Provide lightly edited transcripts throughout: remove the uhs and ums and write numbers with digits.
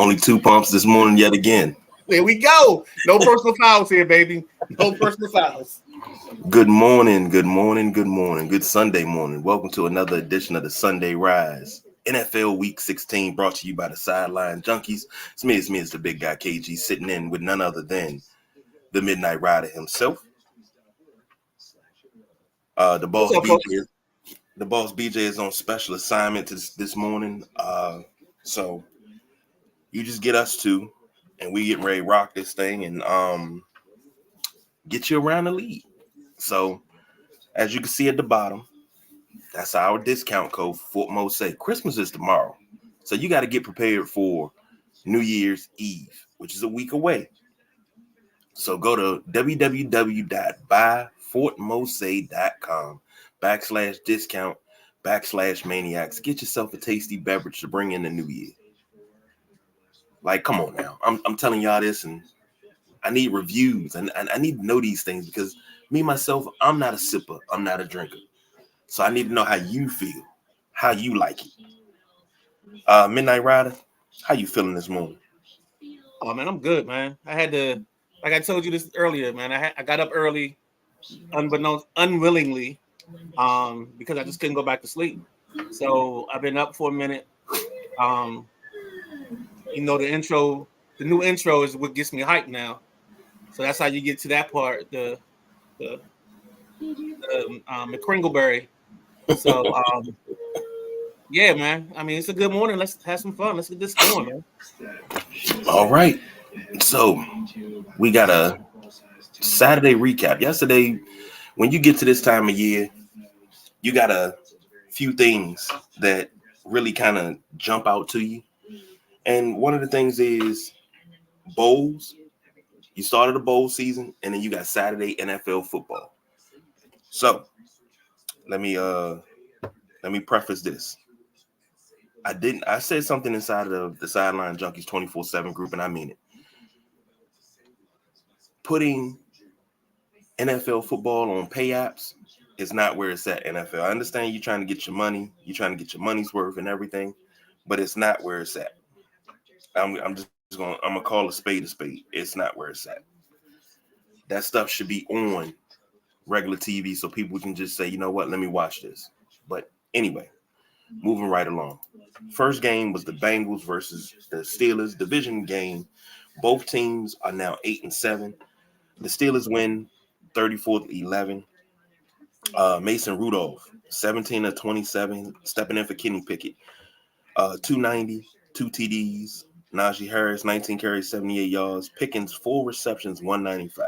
Only two pumps this morning yet again. There we go. No personal fouls here, baby. No personal fouls. Good morning, good morning, good morning, good Sunday morning. Welcome to another edition of the Sunday Rise. NFL Week 16 brought to you by the Sideline Junkies. It's me, it's the big guy KG, sitting in with none other than the Midnight Rider himself. The boss BJ is on special assignment this morning. So you just get us two, and we get ready to rock this thing and get you around the league. So as you can see at the bottom, that's our discount code, Fort Mose. Christmas is tomorrow. So you got to get prepared for New Year's Eve, which is a week away. So go to www.buyfortmose.com/discount/maniacs. Get yourself a tasty beverage to bring in the new year. Like, come on now. I'm telling y'all this, and I need reviews, and I need to know these things because me, myself, I'm not a sipper. I'm not a drinker. So I need to know how you feel, how you like it. Midnight Rider, how you feeling this morning? Oh, man, I'm good, man. I had to, like I told you this earlier, man, I got up early, unwillingly, because I just couldn't go back to sleep. So I've been up for a minute. The new intro is what gets me hyped now. So that's how you get to that part, the McCringleberry. So, yeah, man. I mean, it's a good morning. Let's have some fun. Let's get this going, man. All right. So we got a Saturday recap. Yesterday, when you get to this time of year, you got a few things that really kind of jump out to you. And one of the things is bowls. You started a bowl season, and then you got Saturday NFL football. So let me preface this. I said something inside of the Sideline Junkies 24/7 group, and I mean it. Putting NFL football on pay apps is not where it's at, NFL. I understand you're trying to get your money, you're trying to get your money's worth and everything, but it's not where it's at. I'm gonna call a spade a spade. It's not where it's at. That stuff should be on regular TV so people can just say, you know what, let me watch this. But anyway, moving right along. First game was the Bengals versus the Steelers division game. Both teams are now 8-7. The Steelers win 34-11. Mason Rudolph, 17 of 27, stepping in for Kenny Pickett. 290, 2 TDs. Najee Harris, 19 carries, 78 yards. Pickens, 4 receptions, 195.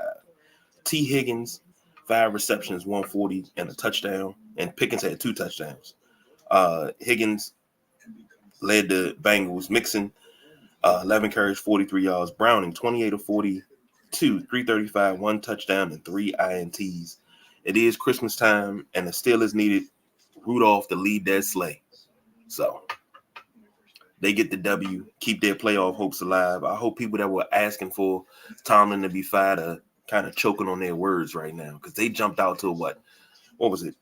T. Higgins, 5 receptions, 140, and a touchdown. And Pickens had 2 touchdowns. Higgins led the Bengals. Mixon, 11 carries, 43 yards. Browning, 28 of 42, 335, 1 touchdown, and 3 INTs. It is Christmas time, and the Steelers needed Rudolph to lead their sleigh. So they get the W, keep their playoff hopes alive. I hope people that were asking for Tomlin to be fired are kind of choking on their words right now because they jumped out to what was it?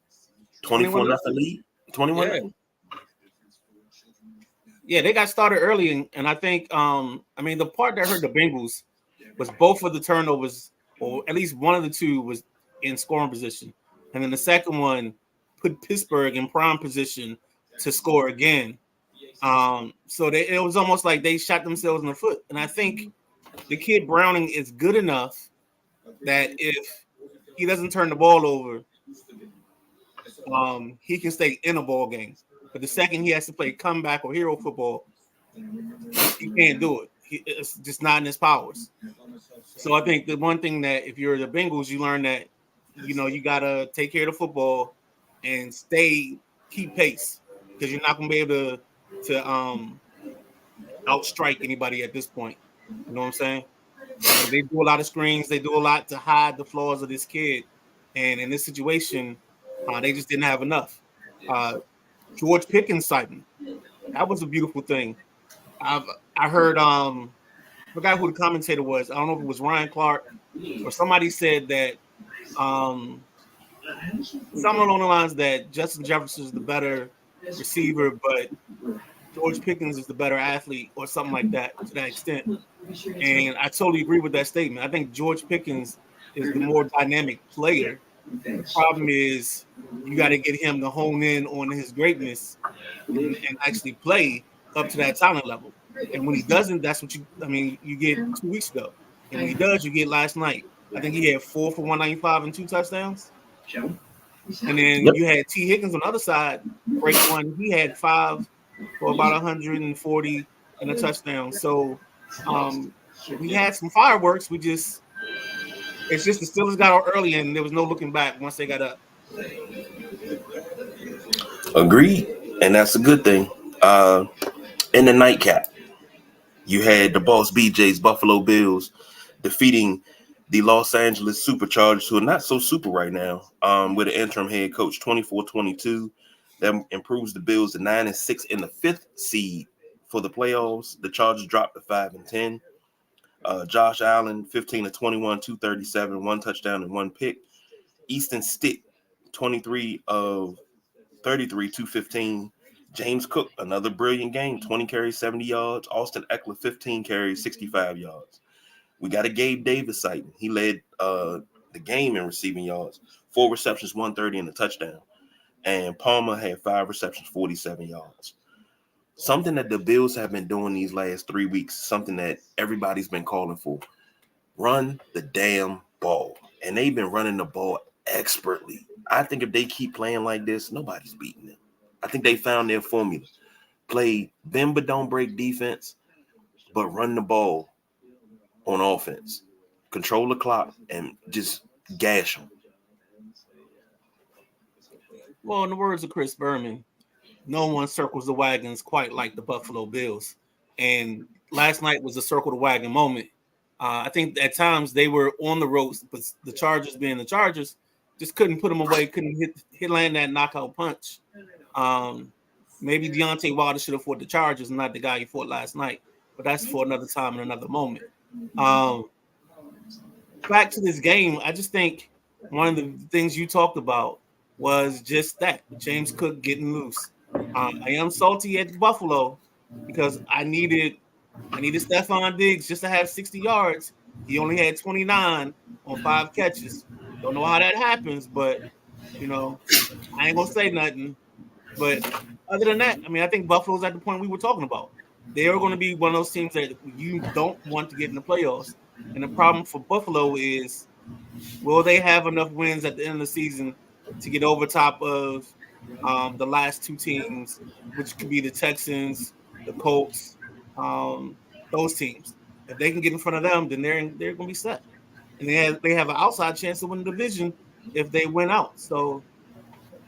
24-0 lead? 21? Yeah. Yeah, they got started early, and I think, the part that hurt the Bengals was both of the turnovers, or at least one of the two was in scoring position. And then the second one put Pittsburgh in prime position to score again. So it was almost like they shot themselves in the foot. And I think the kid Browning is good enough that if he doesn't turn the ball over, he can stay in a ball game. But the second he has to play comeback or hero football, he can't do it. It's just not in his powers. So I think the one thing that if you're the Bengals, you learn that, you got to take care of the football and keep pace because you're not going to be able to outstrike anybody at this point. You know what I'm saying? They do a lot of screens. They do a lot to hide the flaws of this kid. And in this situation, they just didn't have enough. George Pickens sighting. That was a beautiful thing. I heard I forgot who the commentator was. I don't know if it was Ryan Clark or somebody said that something along the lines that Justin Jefferson is the better receiver, but George Pickens is the better athlete or something like that to that extent. And I totally agree with that statement. I think George Pickens is the more dynamic player. The problem is you got to get him to hone in on his greatness and actually play up to that talent level. And when he doesn't, that's what you get 2 weeks ago. And when he does, you get last night. I think he had 4 for 195 and 2 touchdowns. And then you had T. Higgins on the other side, break one. He had 5 for about 140 and a touchdown. So we had some fireworks. It's just the Steelers got out early and there was no looking back once they got up. Agreed. And that's a good thing. In the nightcap, you had the Boss BJ's Buffalo Bills defeating the Los Angeles Superchargers, who are not so super right now, with an interim head coach, 24-22. That improves the Bills to 9-6 in the 5th seed for the playoffs. The Chargers dropped to 5-10. Josh Allen, 15-21, 237, 1 touchdown and 1 pick. Easton Stick, 23 of 33, 215. James Cook, another brilliant game, 20 carries, 70 yards. Austin Eckler, 15 carries, 65 yards. We got a Gabe Davis sighting. He led the game in receiving yards, 4 receptions, 130 and a touchdown. And Palmer had 5 receptions, 47 yards. Something that the Bills have been doing these last 3 weeks, something that everybody's been calling for. Run the damn ball. And they've been running the ball expertly. I think if they keep playing like this, nobody's beating them. I think they found their formula. Play bend but don't break defense, but run the ball on offense. Control the clock and just gash them. Well, in the words of Chris Berman, no one circles the wagons quite like the Buffalo Bills. And last night was a circle the wagon moment. I think at times they were on the ropes, but the Chargers being the Chargers just couldn't put them away, couldn't land that knockout punch. Maybe Deontay Wilder should have fought the Chargers, not the guy he fought last night. But that's for another time and another moment. Back to this game, I just think one of the things you talked about was just that, James Cook getting loose. I am salty at Buffalo because I needed Stephon Diggs just to have 60 yards. He only had 29 on 5 catches. Don't know how that happens, but I ain't gonna say nothing. But other than that, I think Buffalo's at the point we were talking about. They are going to be one of those teams that you don't want to get in the playoffs. And the problem for Buffalo is, will they have enough wins at the end of the season to get over top of the last 2 teams, which could be the Texans, the Colts, those teams. If they can get in front of them, then they're going to be set. And they have an outside chance to win the division if they win out. So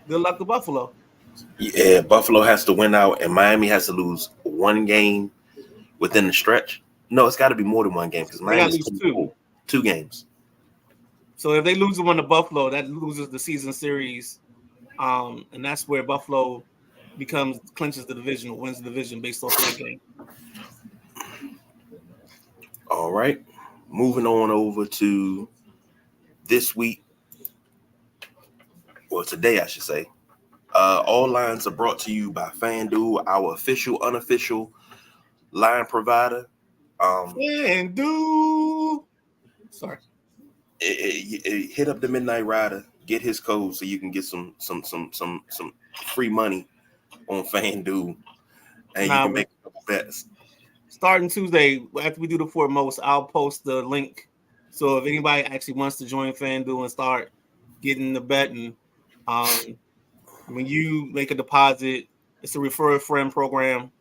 good luck to Buffalo. Yeah, Buffalo has to win out, and Miami has to lose 1 game within the stretch. No, it's got to be more than 1 game because Miami's lose 2 games. So if they lose the one to Buffalo, that loses the season series, and that's where Buffalo clinches the division or wins the division based off that game. All right, moving on over to this week, or today, I should say. All lines are brought to you by FanDuel, our official, unofficial line provider. FanDuel. Sorry. Hit up the Midnight Rider, get his code so you can get some free money on FanDuel, and you can make a couple bets. Starting Tuesday, after we do the foremost, I'll post the link. So if anybody actually wants to join FanDuel and start getting the betting, when you make a deposit, it's a refer a friend program.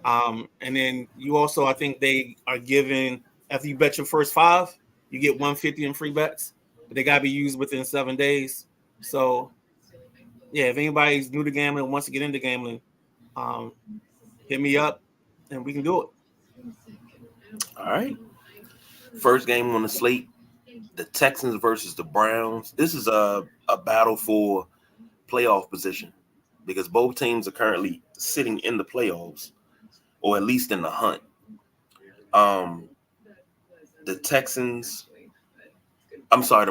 And then you also, I think they are giving, after you bet your first 5, you get $150 in free bets. But they got to be used within 7 days. So, yeah, if anybody's new to gambling and wants to get into gambling, hit me up and we can do it. All right. First game on the slate, the Texans versus the Browns. This is a battle for playoff position because both teams are currently sitting in the playoffs, or at least in the hunt. The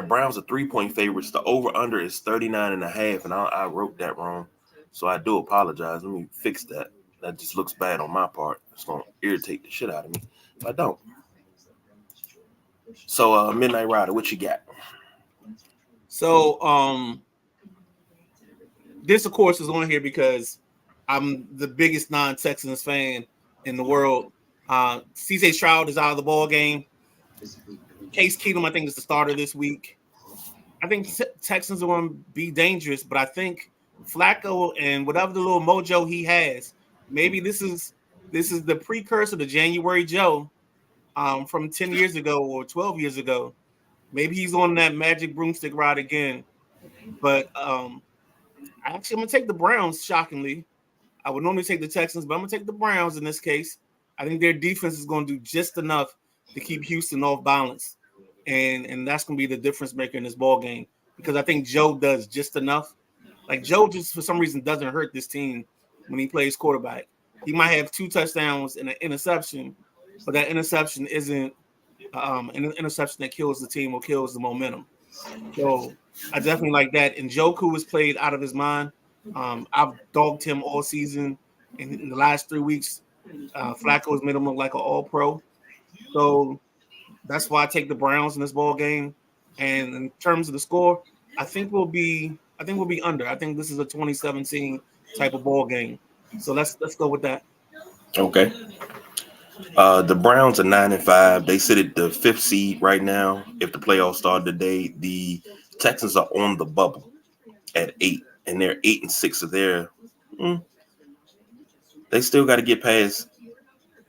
Browns are 3-point favorites. The over-under is 39.5, and I wrote that wrong, so I do apologize. Let me fix that. That just looks bad on my part. It's gonna irritate the shit out of me if I don't. So, Midnight Rider, what you got? So, this of course is on here because I'm the biggest non-Texans fan in the world. CJ Stroud is out of the ball game. Case Keenum, I think, is the starter this week. I think Texans are going to be dangerous, but I think Flacco and whatever the little mojo he has, maybe this is the precursor to January Joe from 10 years ago or 12 years ago. Maybe he's on that magic broomstick ride again. But I'm going to take the Browns, shockingly. I would normally take the Texans, but I'm going to take the Browns in this case. I think their defense is going to do just enough to keep Houston off balance. And that's going to be the difference maker in this ball game because I think Joe does just enough. Like Joe just for some reason doesn't hurt this team when he plays quarterback. He might have 2 touchdowns and an interception, but that interception isn't an interception that kills the team or kills the momentum. So I definitely like that. And Njoku has played out of his mind. I've dogged him all season. In the last 3 weeks, Flacco has made him look like an all-pro. So that's why I take the Browns in this ball game. And in terms of the score, I think we'll be under. I think this is a 2017 type of ball game. So let's go with that. Okay. The Browns are 9-5. They sit at the 5th seed right now. If the playoffs start today, the Texans are on the bubble at 8, and they're 8-6. So they still got to get past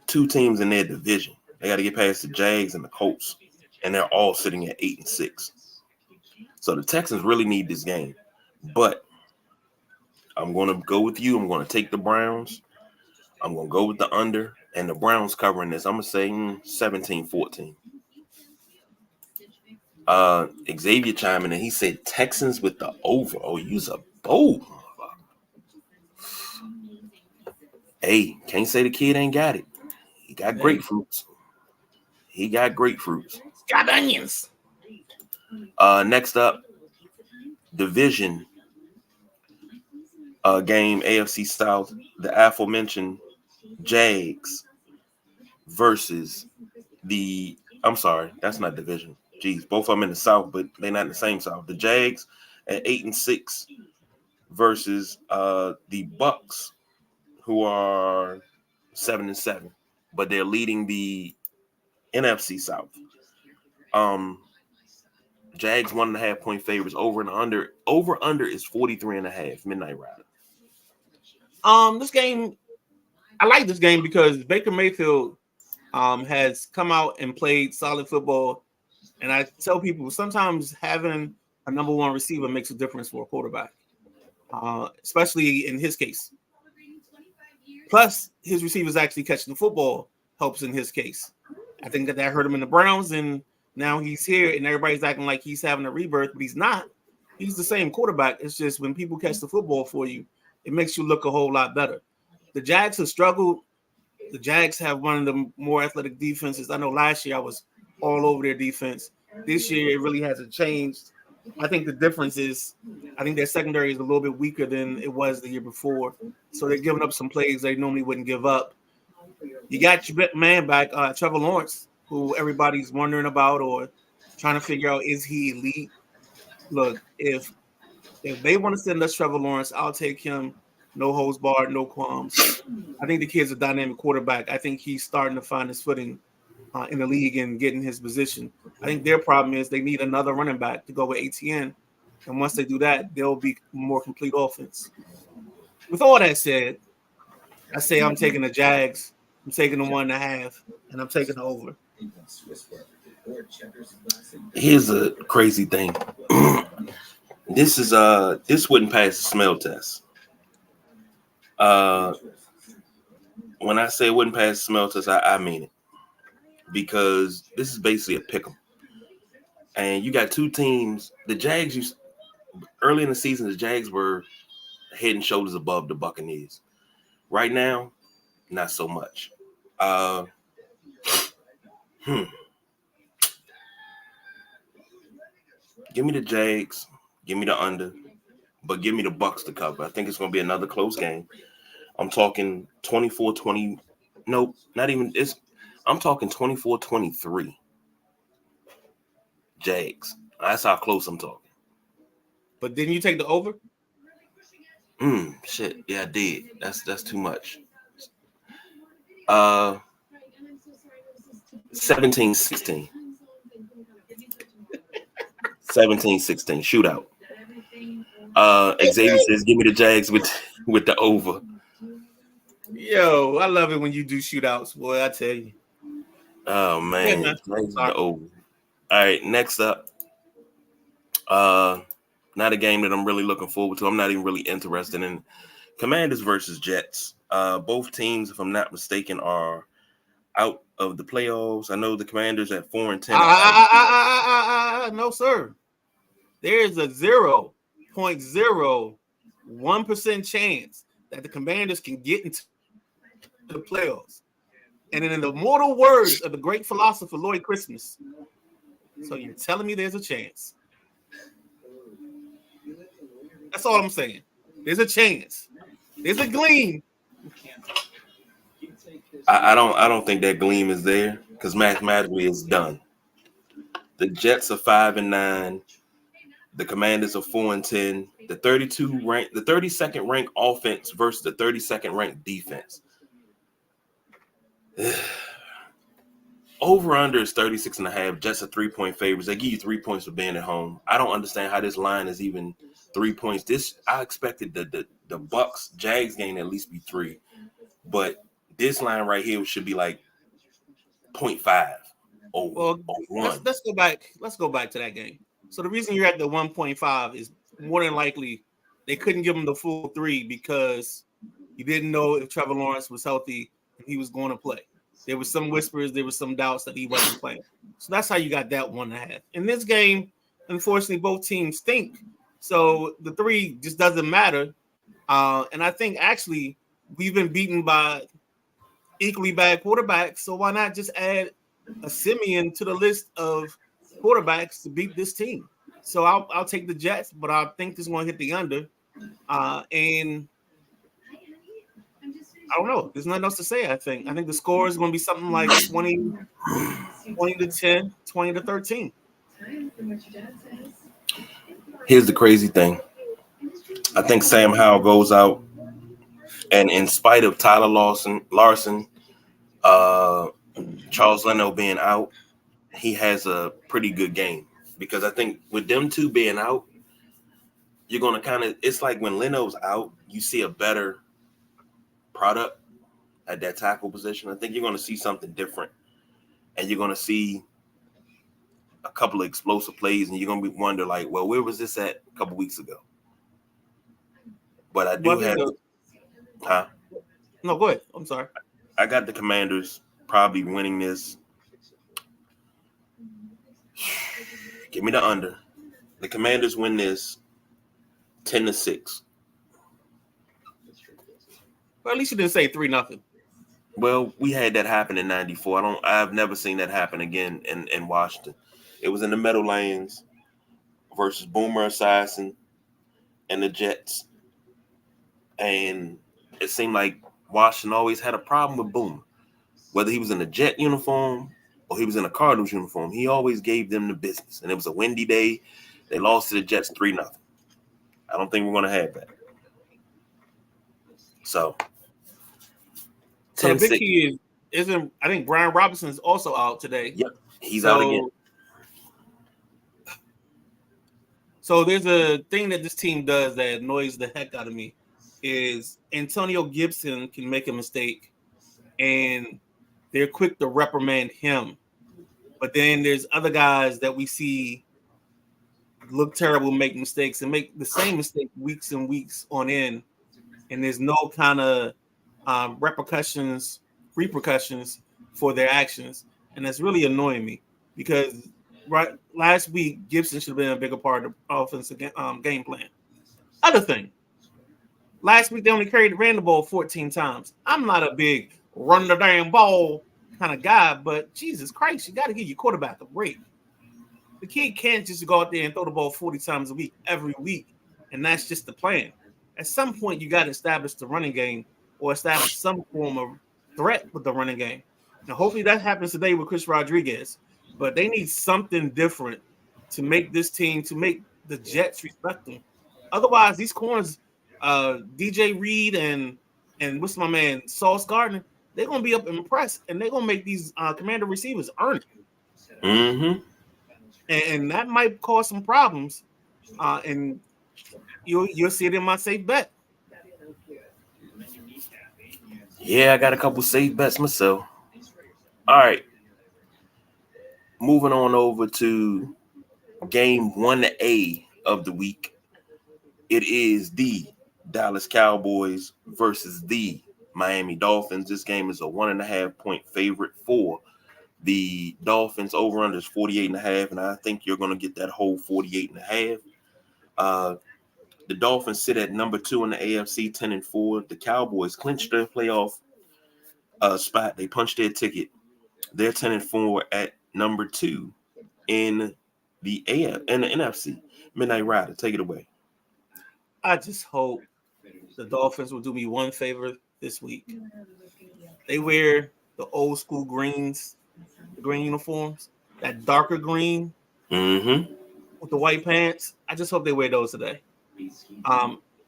2 teams in their division. They got to get past the Jags and the Colts, and they're all sitting at 8-6. So the Texans really need this game. But I'm going to go with you. I'm going to take the Browns. I'm going to go with the under, and the Browns covering this. I'm going to say 17-14. Xavier chiming in. He said Texans with the over. Oh, use a bold. Hey, can't say the kid ain't got it. He got grapefruits. Got onions. Next up, division game, AFC South, the aforementioned Jags versus I'm sorry, that's not division. Jeez, both of them in the South, but they're not in the same South. The Jags at 8-6 versus the Bucks, who are 7-7, but they're leading the NFC South. Jags 1.5 point favorites. Over under is 43.5. Midnight Rider. This game, I like this game because Baker Mayfield has come out and played solid football. And I tell people sometimes having a number 1 receiver makes a difference for a quarterback, especially in his case. Plus, his receivers actually catching the football helps in his case. I think that hurt him in the Browns, and now he's here, and everybody's acting like he's having a rebirth, but he's not. He's the same quarterback. It's just when people catch the football for you, it makes you look a whole lot better. The Jags have struggled. The Jags have one of the more athletic defenses. I know last year I was all over their defense. This year it really hasn't changed. I think the difference is I think their secondary is a little bit weaker than it was the year before. So they're giving up some plays they normally wouldn't give up. You got your man back, Trevor Lawrence, who everybody's wondering about or trying to figure out, is he elite? Look, if they want to send us Trevor Lawrence, I'll take him. No holds barred, no qualms. I think the kid's a dynamic quarterback. I think he's starting to find his footing in the league and getting his position. I think their problem is they need another running back to go with ATN. And once they do that, they'll be more complete offense. With all that said, I say I'm taking the Jags. I'm taking the 1.5, and I'm taking the over. Here's a crazy thing. This wouldn't pass the smell test. When I say it wouldn't pass the smell test, I mean it. Because this is basically a pick'em. And you got 2 teams. The Jags, early in the season, the Jags were head and shoulders above the Buccaneers. Right now, not so much. Give me the Jags. Give me the under. But give me the Bucks to cover. I think it's going to be another close game. I'm talking 24-20. Nope, not even. I'm talking 24-23. Jags. That's how close I'm talking. But didn't you take the over? Shit. Yeah, I did. That's too much. 17-16. 17-16 shootout. Xavier says, "Give me the Jags with the over." Yo, I love it when you do shootouts, boy. I tell you. Oh man, Yeah, man. Jags with the over. All right, next up. Not a game that I'm really looking forward to. I'm not even really interested in. Commanders versus Jets. Both teams, if I'm not mistaken, are out of the playoffs. I know the Commanders at 4-10. No, sir. There's a 0.01% chance that the Commanders can get into the playoffs. And in the immortal words of the great philosopher Lloyd Christmas, so you're telling me there's a chance? That's all I'm saying. There's a chance. There's a gleam. I don't think that gleam is there because mathematically it's done. The Jets are 5-9. The Commanders are 4-10. The 32nd ranked offense versus the 32nd ranked defense. Over under is 36.5. Jets are 3-point favorites. They give you 3 points for being at home. I don't understand how this line is even 3 points. I expected the Bucks Jags game to at least be 3, but this line right here should be like 0.5 or 1. Let's go back. Let's go back to that game. So the reason you're at the 1.5 is more than likely they couldn't give him the full 3 because you didn't know if Trevor Lawrence was healthy and he was going to play. There was some whispers, there was some doubts that he wasn't playing. So that's how you got that 1.5. In this game, unfortunately, both teams stink. So the 3 just doesn't matter. And I think actually we've been beaten by equally bad quarterbacks. So why not just add a Simeon to the list of quarterbacks to beat this team? So I'll take the Jets, but I think this is going to hit the under. And I don't know. There's nothing else to say, I think. I think the score is going to be something like 20-10, 20-13. Here's the crazy thing. I think Sam Howell goes out, and in spite of Tyler Larson, Charles Leno being out, he has a pretty good game. Because I think with them two being out, you're going to kind of – it's like when Leno's out, you see a better product at that tackle position. I think you're going to see something different. And you're going to see a couple of explosive plays, and you're going to wonder, like, well, where was this at a couple weeks ago? But I do have – No, go ahead. I'm sorry. I got the Commanders probably winning this. Give me the under. The Commanders win this 10-6. Well, at least you didn't say 3-0. Well, we had that happen in '94. I've never seen that happen again in Washington. It was in the Meadowlands versus Boomer Esiason and the Jets. And it seemed like Washington always had a problem with Boomer. Whether he was in a Jet uniform or he was in a Cardinals uniform, he always gave them the business. And it was a windy day. They lost to the Jets 3-0. I don't think we're going to have that. So the big key isn't. I think Brian Robinson is also out today. Yep, he's out again. So there's a thing that this team does that annoys the heck out of me is Antonio Gibson can make a mistake and they're quick to reprimand him. But then there's other guys that we see look terrible, make mistakes, and make the same mistake weeks and weeks on end. And there's no kind of repercussions for their actions. And that's really annoying me because last week, Gibson should have been a bigger part of the offensive game plan. Other thing, last week they only ran the ball 14 times. I'm not a big run the damn ball kind of guy, but Jesus Christ, you got to give your quarterback a break. The kid can't just go out there and throw the ball 40 times a week, every week, and that's just the plan. At some point, you got to establish the running game or establish some form of threat with the running game. Now, hopefully that happens today with Chris Rodriguez, but they need something different to make this team, to make the Jets respect them. Otherwise, these corners, DJ Reed and what's my man, Sauce Gardner, they're gonna be up and impressed, and they're gonna make these commander receivers earn it. Mm-hmm. And that might cause some problems. And you'll see it in my safe bet. Yeah, I got a couple safe bets myself. All right. Moving on over to game 1A of the week. It is the Dallas Cowboys versus the Miami Dolphins. This game is a 1.5 point favorite for the Dolphins. Over under is 48.5, and I think you're going to get that whole 48.5. The Dolphins sit at number 2 in the AFC, 10-4. The Cowboys clinched their playoff spot. They punched their ticket. They're 10-4 at number 2 in the NFC. Midnight Rider, take it away. I just hope the Dolphins will do me one favor this week. They wear the old school greens, the green uniforms, that darker green Mm-hmm. with the white pants. I just hope they wear those today.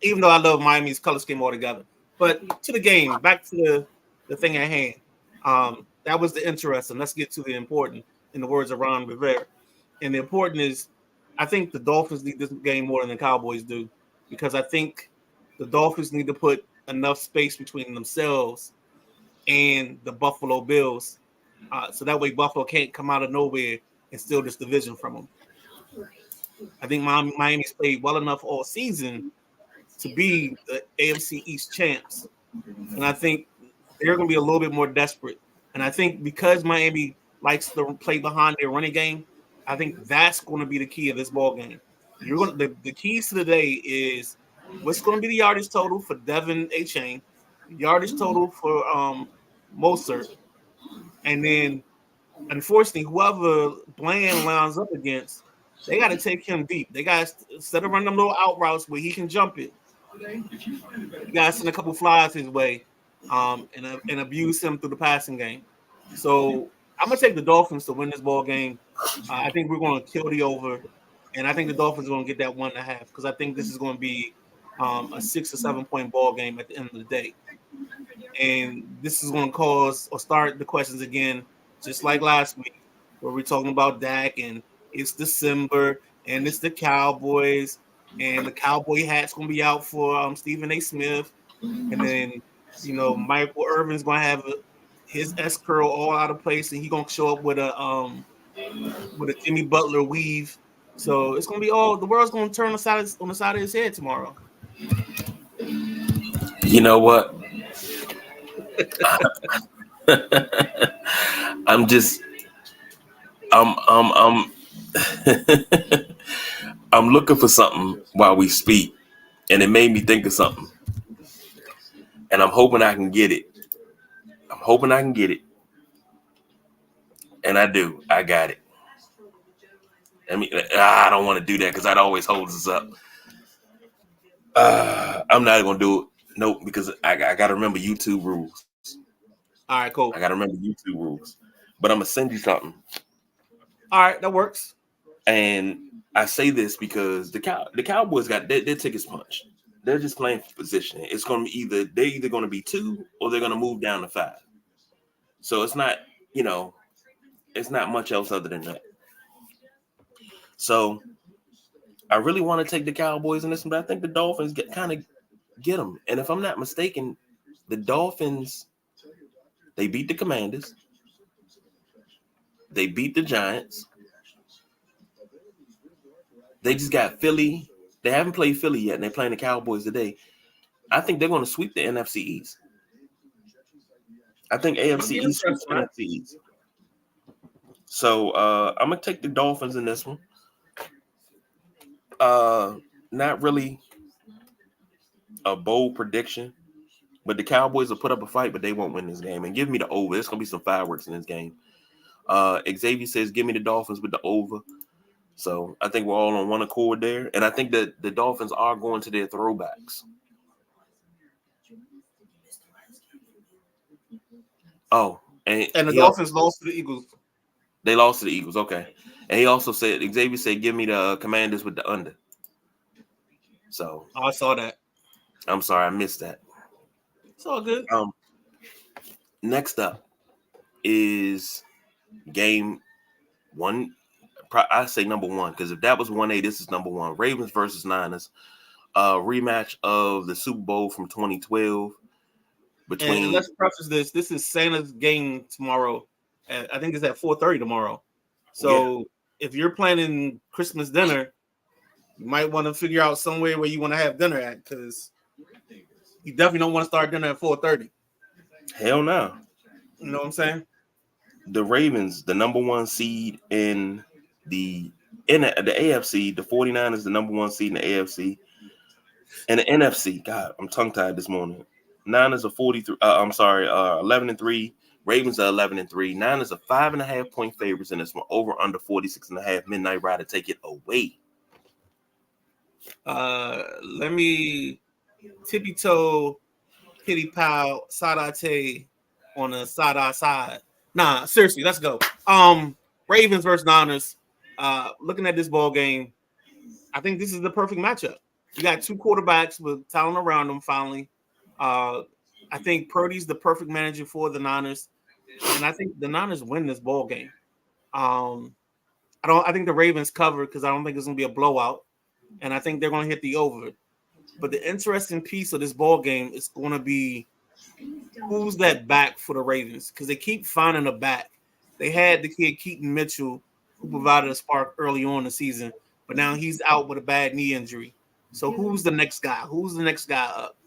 Even though I love Miami's color scheme altogether. But to the game, back to the thing at hand. That was the interesting. Let's get to the important, in the words of Ron Rivera. And the important is, I think the Dolphins need this game more than the Cowboys do, because I think the Dolphins need to put enough space between themselves and the Buffalo Bills, so that way Buffalo can't come out of nowhere and steal this division from them. I think Miami's played well enough all season to be the AFC East champs, and I think they're going to be a little bit more desperate. And I think because Miami likes to play behind their running game, I think that's going to be the key of this ball game. The keys to the day is what's going to be the yardage total for Devin Achane, yardage total for Mostert, and then unfortunately whoever Bland lines up against, they got to take him deep. They got to, instead of running them little out routes where he can jump it, you got to send a couple flies his way, and abuse him through the passing game. So I'm gonna take the Dolphins to win this ball game. I think we're going to kill the over, and I think the Dolphins are going to get that 1.5, because I think this is going to be a 6 or 7 point ball game at the end of the day. And this is going to cause or start the questions again, just like last week, where we're talking about Dak and it's December and it's the Cowboys, and the cowboy hat's going to be out for Stephen A. Smith, and then Michael Irvin's going to have his S curl all out of place, and he's going to show up with a Jimmy Butler weave. So it's going to be the world's going to turn on the side of his head tomorrow. You know what? I'm I'm looking for something while we speak, and it made me think of something, and I'm hoping I can get it. And I do. I got it. I mean, I don't want to do that because that always holds us up. I'm not going to do it. Nope, because I got to remember YouTube rules. All right, cool. I got to remember YouTube rules. But I'm going to send you something. All right, that works. And I say this because the Cowboys got their tickets punched. They're just playing for position. It's going to be they're either going to be 2 or they're going to move down to 5. So it's not, it's not much else other than that. So I really want to take the Cowboys in this, but I think the Dolphins get them. And if I'm not mistaken, the Dolphins, they beat the Commanders. They beat the Giants. They just got Philly. They haven't played Philly yet, and they're playing the Cowboys today. I think they're going to sweep the NFC East. I think AFC East sweeps NFC East. So I'm going to take the Dolphins in this one. Not really a bold prediction, but the Cowboys will put up a fight, but they won't win this game. And give me the over. There's going to be some fireworks in this game. Xavier says, give me the Dolphins with the over. So I think we're all on one accord there. And I think that the Dolphins are going to their throwbacks. Oh, And the Dolphins lost to the Eagles. They lost to the Eagles. Okay. And he also said, Xavier said, give me the Commanders with the under. So I saw that. I'm sorry, I missed that. It's all good. Next up is game one. I say number one because if that was 1A, this is number one. Ravens versus Niners. Rematch of the Super Bowl from 2012. And let's preface this. This is Santa's game tomorrow. I think it's at 4:30 tomorrow. So if you're planning Christmas dinner, you might want to figure out somewhere where you want to have dinner at, because you definitely don't want to start dinner at 4:30. Hell no. You know what I'm saying? The Ravens, the number one seed in the AFC, the 49ers, the number one seed in the AFC. And the NFC, God, I'm tongue-tied this morning. Niners are 43. 11-3. Ravens are 11-3. Niners are 5.5 point favorites in this one. Over under 46.5. Midnight Rider, take it away. Let me tippy toe, pitty pow, side on the side. Nah, seriously, let's go. Ravens versus Niners. Looking at this ball game, I think this is the perfect matchup. You got two quarterbacks with talent around them. Finally, I think Purdy's the perfect manager for the Niners, and I think the Niners win this ball game. I think the Ravens cover because I don't think it's going to be a blowout, and I think they're going to hit the over. But the interesting piece of this ball game is going to be who's that back for the Ravens, because they keep finding a back. They had the kid Keaton Mitchell, who provided a spark early on in the season, but now he's out with a bad knee injury. So who's the next guy? Who's the next guy up?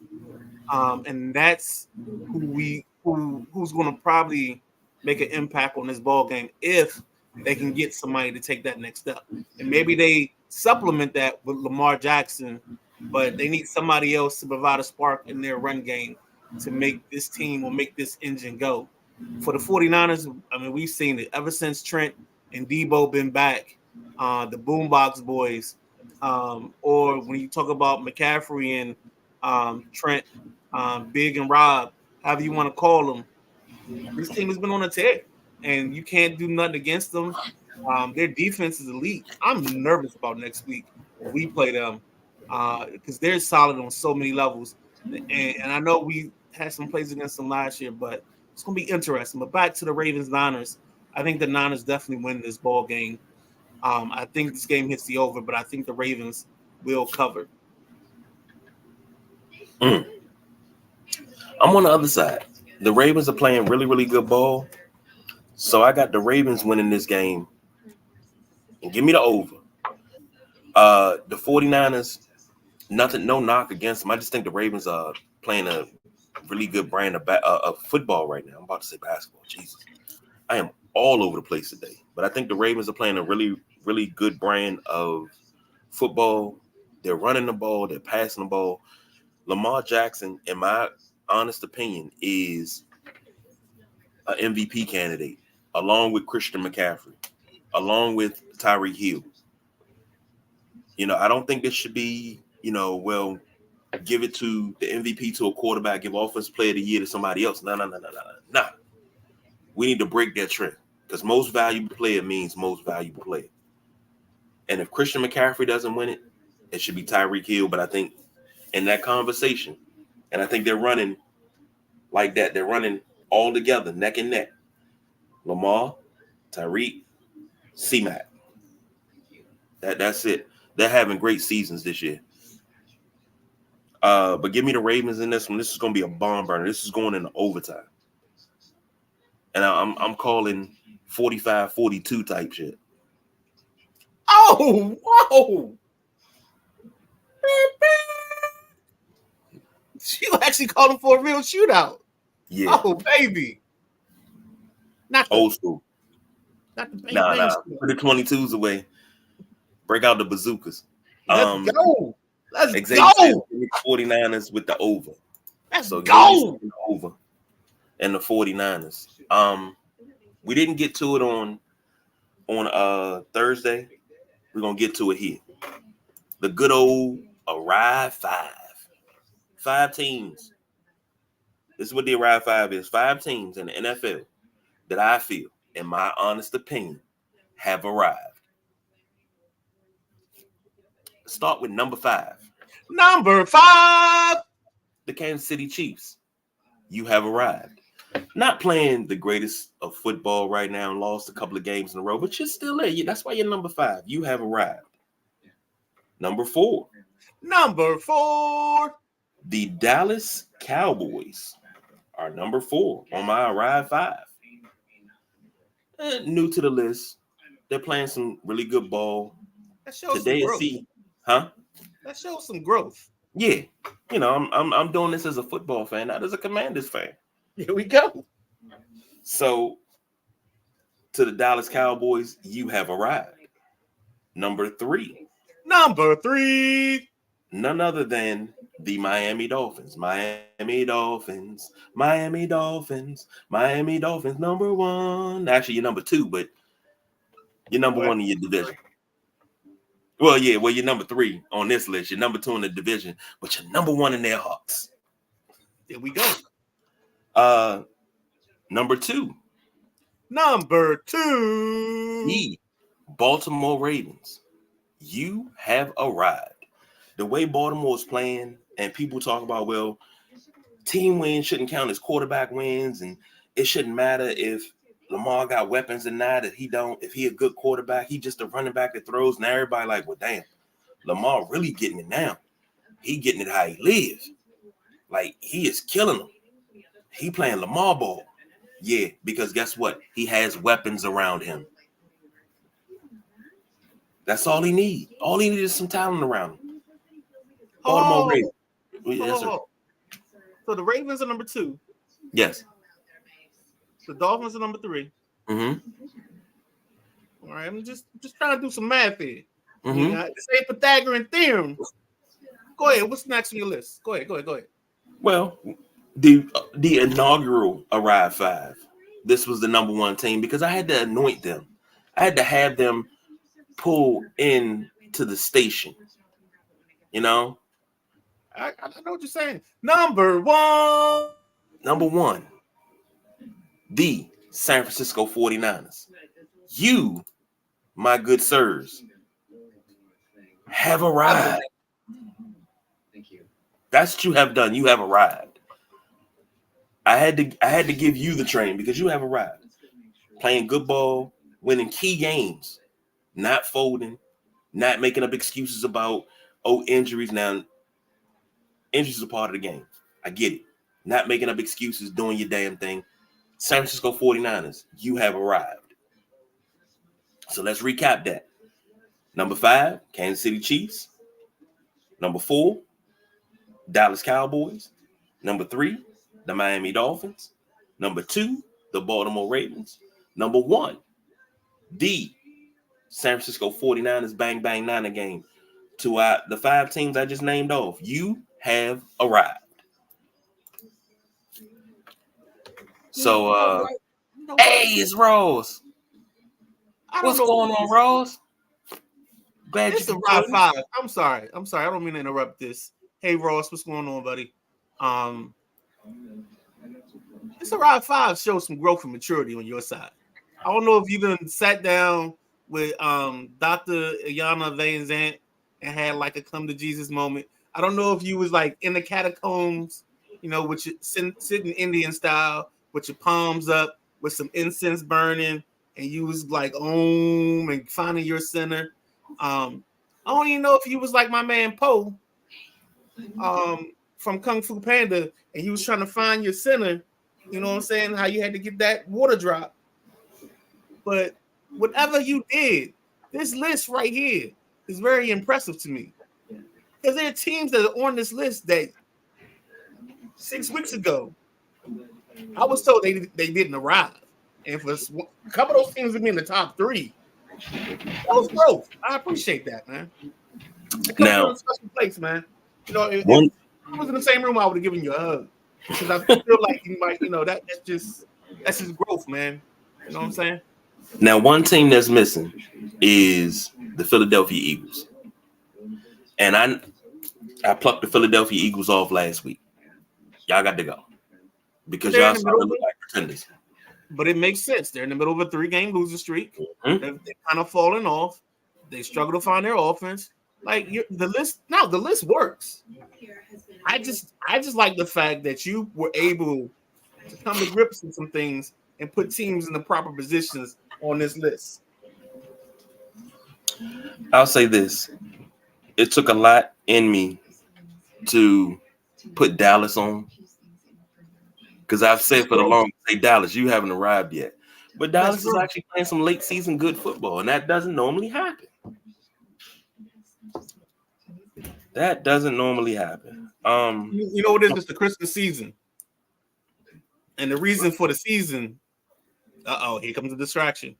And that's who's going to probably make an impact on this ball game if they can get somebody to take that next step. And maybe they supplement that with Lamar Jackson, but they need somebody else to provide a spark in their run game to make this team or make this engine go. For the 49ers, I mean, we've seen it ever since Trent and Debo been back, the Boombox Boys, or when you talk about McCaffrey and Trent, Big and Rob, however you want to call them, this team has been on a tear, and you can't do nothing against them. Their defense is elite. I'm nervous about next week when we play them because they're solid on so many levels. And I know we had some plays against them last year, but it's going to be interesting. But back to the Ravens-Niners, I think the Niners definitely win this ball game. I think this game hits the over, but I think the Ravens will cover. I'm on the other side. The Ravens are playing really, really good ball. So I got the Ravens winning this game. And give me the over. The 49ers, no knock against them. I just think the Ravens are playing a really good brand of football right now. I'm about to say basketball. Jesus. I am all over the place today. But I think the Ravens are playing a really, really good brand of football. They're running the ball. They're passing the ball. Lamar Jackson, in my honest opinion, is an MVP candidate, along with Christian McCaffrey, along with Tyreek Hill. I don't think this should be, give it to the MVP to a quarterback, give Offensive Player of the Year to somebody else. No. We need to break that trend because most valuable player means most valuable player. And if Christian McCaffrey doesn't win it, it should be Tyreek Hill. But I think in that conversation, and I think they're running like that. They're running all together, neck and neck. Lamar, Tyreek, C-Mac. That's it. They're having great seasons this year. But give me the Ravens in this one. This is going to be a bomb burner. This is going into overtime. And I'm calling 45-42 type shit. Oh, whoa. She actually called him for a real shootout. Yeah. Oh, baby. Not the old school. Not the Nah. Put the 22s away. Break out the bazookas. Let's go. Let's Xavier go. 49ers with the over. Let's So go. The over and the 49ers. We didn't get to it on Thursday. We're gonna get to it here. The good old Arrive 5. 5 teams. This is what the Arrive 5 is. 5 teams in the NFL that I feel, in my honest opinion, have arrived. Start with number 5. Number 5. The Kansas City Chiefs. You have arrived. Not playing the greatest of football right now and lost a couple of games in a row, but you're still there. That's why you're number 5. You have arrived. Number 4. Number 4. The Dallas Cowboys are number 4 on my Arrive 5. New to the list. They're playing some really good ball. That shows Today some growth. Huh? That shows some growth. Yeah. You know, I'm doing this as a football fan, not as a Commanders fan. Here we go. So, to the Dallas Cowboys, you have arrived. Number 3. Number 3. None other than the Miami Dolphins. Miami Dolphins. Miami Dolphins. Miami Dolphins. Number 1. Actually, you're number 2, but you're number 1 in your division. Well, yeah, you're number 3 on this list. You're number 2 in the division, but you're number 1 in their hearts. There we go. Number 2. Number 2. The Baltimore Ravens. You have arrived. The way Baltimore is playing, and people talk about, well, team wins shouldn't count as quarterback wins, and it shouldn't matter if Lamar got weapons or not, if he don't, if he a good quarterback, he just a running back that throws, and everybody like, well, damn, Lamar really getting it now. He getting it how he lives. Like, he is killing them. He playing Lamar ball. Yeah, because guess what? He has weapons around him. That's all he needs. All he needs is some talent around him. Baltimore Ravens. Yes, sir. So the Ravens are number 2. Yes. The Dolphins are number 3. Mm-hmm. All right, I'm just trying to do some math here. Mm-hmm. This ain't Pythagorean theorem. Go ahead. What's next on your list? Go ahead. Well, the inaugural Arrive 5. This was the number 1 team because I had to anoint them. I had to have them pull in to the station. You know? I know what you're saying. Number 1. Number 1. The San Francisco 49ers. You, my good sirs, have arrived. Thank you. That's what you have done. You have arrived. I had to give you the train because you have arrived. Playing good ball, winning key games, not folding, not making up excuses about injuries. Now, injuries are part of the game. I get it. Not making up excuses, doing your damn thing. San Francisco 49ers, you have arrived. So let's recap that. Number 5, Kansas City Chiefs. Number 4, Dallas Cowboys. Number 3, the Miami Dolphins. Number 2, the Baltimore Ravens. Number 1, the San Francisco 49ers bang bang Niner game. To the 5 teams I just named off, you have arrived. So, hey, it's Rose. What's going on, Rose? Glad It's you Arrive 5. I'm sorry. I don't mean to interrupt this. Hey, Ross, what's going on, buddy? This Arrive 5 shows some growth and maturity on your side. I don't know if you even sat down with Dr. Iyanla Vanzant and had like a come to Jesus moment. I don't know if you was like in the catacombs, you know, with your sitting Indian style, with your palms up, with some incense burning, and you was like and finding your center. I don't even know if you was like my man Po from Kung Fu Panda, and he was trying to find your center. You know what I'm saying? How you had to get that water drop. But whatever you did, this list right here is very impressive to me. Because there are teams that are on this list that 6 weeks ago, I was told they didn't arrive. And for a couple of those teams to be in the top 3, that was growth. I appreciate that, man. Now, a special place, man. You know, if I was in the same room, I would have given you a hug. Because I feel like you might, you know, that's just growth, man. You know what I'm saying? Now, one team that's missing is the Philadelphia Eagles. And I plucked the Philadelphia Eagles off last week. Y'all got to go. because They're y'all in the starting middle to of look like pretenders. But it makes sense. They're in the middle of a 3-game losing streak. Mhm. They're kind of falling off. They struggle to find their offense. Like the list works. I just like the fact that you were able to come to grips with some things and put teams in the proper positions on this list. I'll say this: it took a lot in me to put Dallas on, because I've said for the longest, hey Dallas, you haven't arrived yet. But Dallas is actually playing some late season good football, and that doesn't normally happen. That doesn't normally happen. You know what it is? It's the Christmas season. And the reason for the season, here comes a distraction.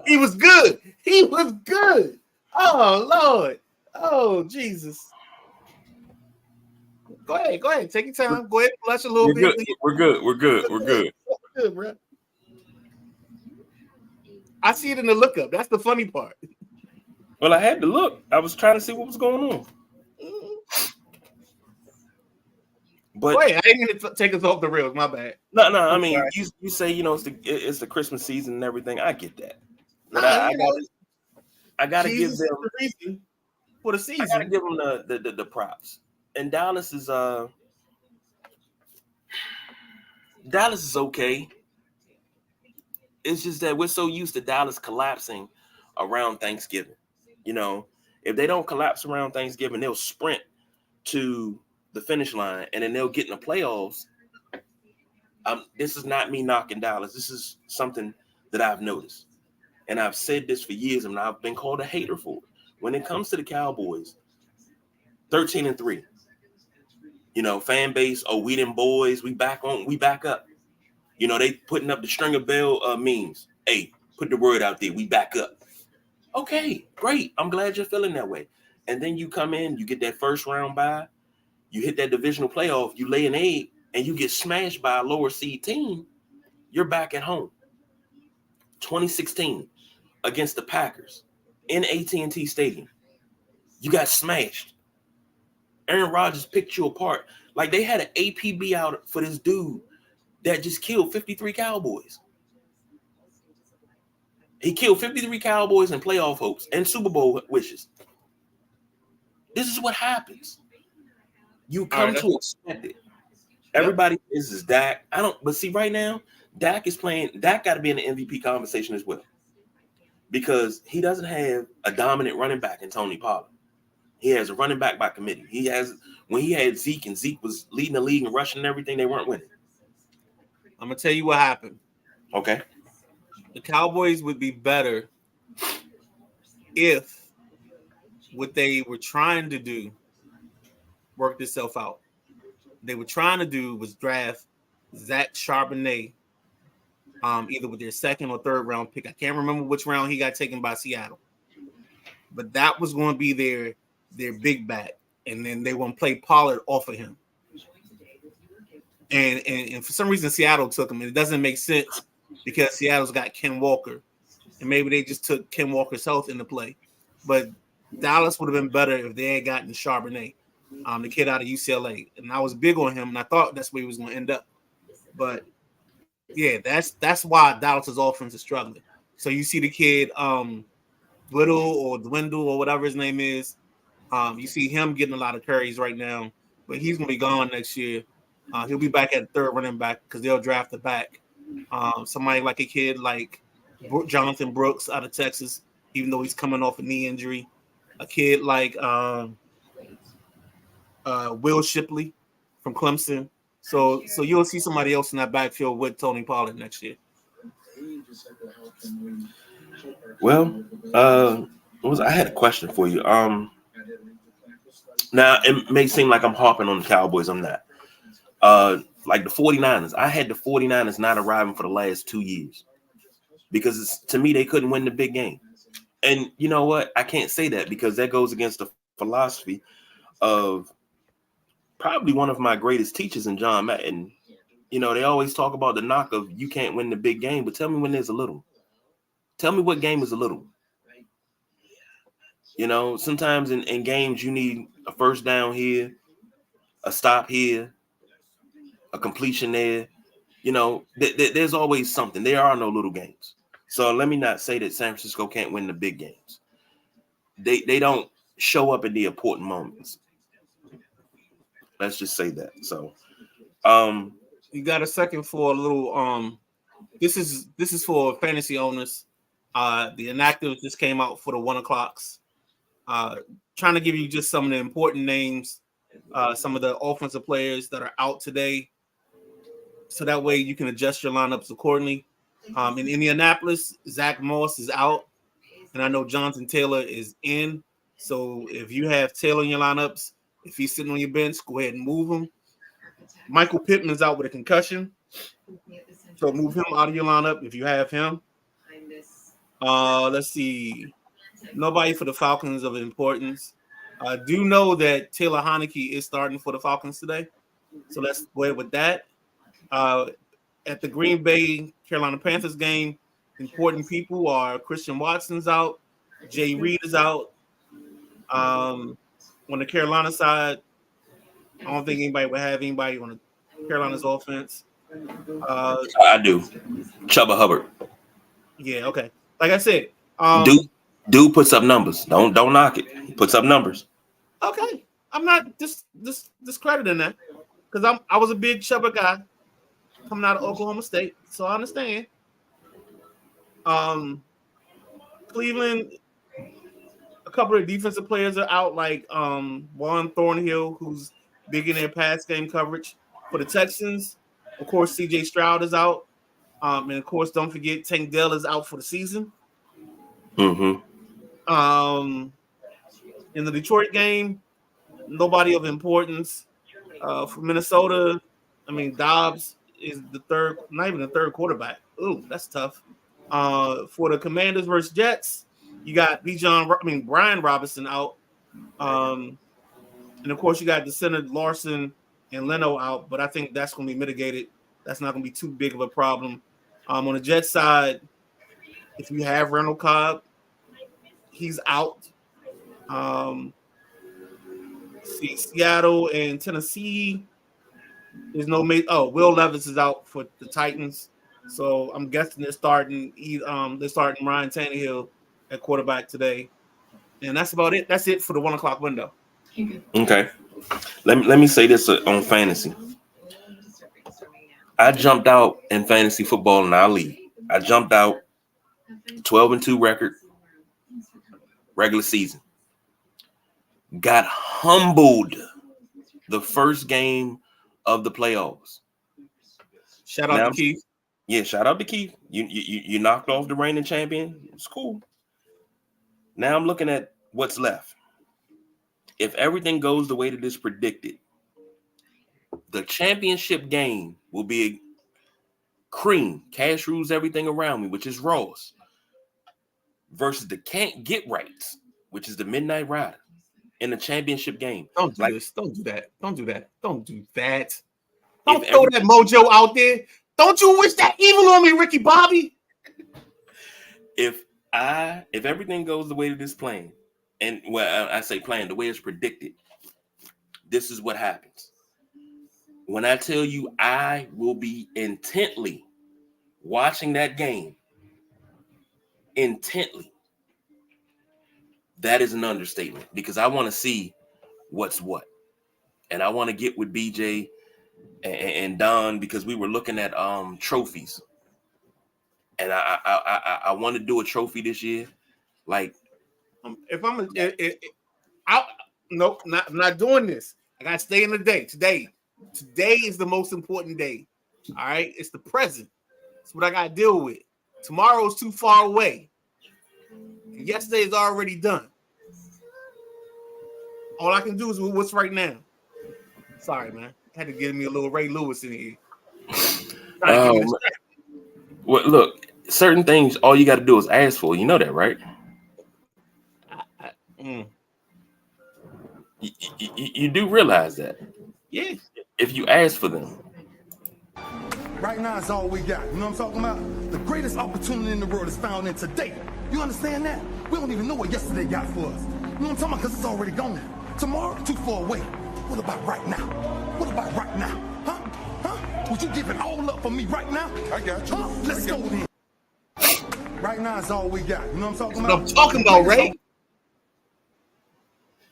He was good. He was good. Oh, Lord. Oh, Jesus. Go ahead. Take your time. Go ahead, flush a little bit. We're good, bro. I see it in the lookup. That's the funny part. Well, I had to look. I was trying to see what was going on. But I didn't mean to take us off the rails. My bad. No. I mean, you say it's the Christmas season and everything. I get that, but I gotta give them the reason for the season. I gotta give them the props. And Dallas is okay. It's just that we're so used to Dallas collapsing around Thanksgiving. If they don't collapse around Thanksgiving, they'll sprint to the finish line and then they'll get in the playoffs. This is not me knocking Dallas. This is something that I've noticed. And I've said this for years, and I've been called a hater for it. When it comes to the Cowboys, 13-3. Fan base, we them boys, we back up. They putting up the Stringer Bell memes. Hey, put the word out there, we back up. Okay, great. I'm glad you're feeling that way. And then you come in, you get that first round bye, you hit that divisional playoff, you lay an egg, and you get smashed by a lower seed team. You're back at home. 2016 against the Packers in AT&T Stadium. You got smashed. Aaron Rodgers picked you apart. Like they had an APB out for this dude that just killed 53 Cowboys. He killed 53 Cowboys and playoff hopes and Super Bowl wishes. This is what happens. You come to expect it. Everybody is Dak. But see, right now, Dak is playing. Dak got to be in the MVP conversation as well, because he doesn't have a dominant running back in Tony Pollard. He has a running back by committee. When he had Zeke, and Zeke was leading the league and rushing and everything, they weren't winning. I'm gonna tell you what happened. Okay. The Cowboys would be better if what they were trying to do worked itself out. They were trying to do was draft Zach Charbonnet, either with their second or third round pick. I can't remember which round he got taken by Seattle, but that was going to be their big back, and then they want to play Pollard off of him. And for some reason Seattle took him, and it doesn't make sense because Seattle's got Ken Walker, and maybe they just took Ken Walker's health into play. But Dallas would have been better if they had gotten Charbonnet, the kid out of UCLA, and I was big on him, and I thought that's where he was going to end up. But yeah, that's why Dallas's offense is struggling. So you see the kid Dwindle or whatever his name is. You see him getting a lot of carries right now, but he's going to be gone next year. He'll be back at third running back because they'll draft the back. Somebody like a kid like Jonathan Brooks out of Texas, even though he's coming off a knee injury. A kid like Will Shipley from Clemson. So you'll see somebody else in that backfield with Tony Pollard next year. Well, I had a question for you. Now it may seem like I'm harping on the Cowboys. I'm not. Like the 49ers. I had the 49ers not arriving for the last 2 years because to me they couldn't win the big game. And you know what? I can't say that because that goes against the philosophy of probably one of my greatest teachers in John Madden. They always talk about the knock of you can't win the big game, but tell me when there's a little. Tell me what game is a little. Sometimes in games you need a first down here, a stop here, a completion there. You know, there's always something. There are no little games. So let me not say that San Francisco can't win the big games. They don't show up in the important moments. Let's just say that. So, you got a second for a little. This is for fantasy owners. The inactives just came out for the 1 o'clocks. Trying to give you just some of the important names, some of the offensive players that are out today, so that way you can adjust your lineups accordingly. In Indianapolis, Zach Moss is out, and I know Jonathan Taylor is in. So if you have Taylor in your lineups, if he's sitting on your bench, go ahead and move him. Michael Pittman's out with a concussion, so move him out of your lineup if you have him. Let's see. Nobody for the Falcons of importance. I do know that Taylor Heineke is starting for the Falcons today, so let's go ahead with that. At the Green Bay Carolina Panthers game, important people are Christian Watson's out, Jay Reed is out. On the Carolina side, I don't think anybody would have anybody on the Carolina's offense. I do. Chuba Hubbard. Yeah, okay. Like I said, dude puts up numbers. Don't knock it. He puts up numbers. Okay, I'm not discrediting that because I was a big Chuba guy coming out of Oklahoma State, so I understand. Cleveland, a couple of defensive players are out, like Juan Thornhill, who's big in their pass game coverage. For the Texans, of course, C.J. Stroud is out. And, of course, don't forget Tank Dell is out for the season. Mm-hmm. In the Detroit game, nobody of importance. For Minnesota, I mean, Dobbs is not even the third quarterback. Ooh, that's tough. For the Commanders versus Jets, you got Brian Robinson out. And, of course, you got the center Larson and Leno out, but I think that's going to be mitigated. That's not going to be too big of a problem. On the Jets side, if you have Randall Cobb, he's out. Seattle and Tennessee, there's no Will Levis is out for the Titans, so I'm guessing they're starting Ryan Tannehill at quarterback today, and that's about it. That's it for the 1 o'clock window. Okay, let me say this on fantasy. I jumped out in fantasy football in our league. I jumped out 12-2 record, regular season. Got humbled the first game of the playoffs. Shout out to Keith. Yeah, shout out to Keith. You knocked off the reigning champion. It's cool. Now I'm looking at what's left. If everything goes the way that is predicted, the championship game will be a cream. Cash rules everything around me, which is Ross, versus the Can't Get Rights, which is the Midnight Rider in the championship game. Don't do this. Don't do that. Don't do that. Don't do that. Don't throw that mojo out there. Don't you wish that evil on me, Ricky Bobby? If everything goes the way that it's playing, and I say playing the way it's predicted, this is what happens. When I tell you I will be intently watching that game, intently, that is an understatement, because I want to see what's what. And I want to get with BJ and Don, because we were looking at trophies. And I want to do a trophy this year. Like, I'm not doing this. I got to stay in the day. Today is the most important day. All right. It's the present. It's what I got to deal with. Tomorrow's too far away. And yesterday is already done. All I can do is what's right now. Sorry, man. Had to give me a little Ray Lewis in here. Well, look, certain things, all you got to do is ask for. You know that, right? You do realize that. Yeah. If you ask for them. Right now is all we got. You know what I'm talking about? The greatest opportunity in the world is found in today. You understand that? We don't even know what yesterday got for us. You know what I'm talking about? Because it's already gone. Tomorrow, too far away. What about right now? What about right now? Huh? Would you give it all up for me right now? I got you. Huh? Let's go then. Right now, it's all we got. You know what I'm talking What about? I'm talking about, Ray.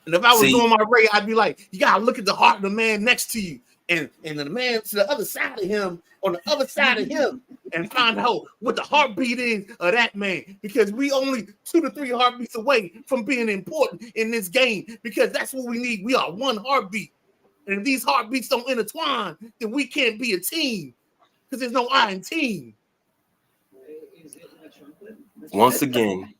And if I was See- doing my Ray, I'd be like, you gotta look at the heart of the man next to you, and the man to the other side of him, on the other side of him, and find out what the heartbeat is of that man. Because we only 2 to 3 heartbeats away from being important in this game. Because that's what we need. We are one heartbeat, and if these heartbeats don't intertwine, then we can't be a team. Because there's no I in team. Once again,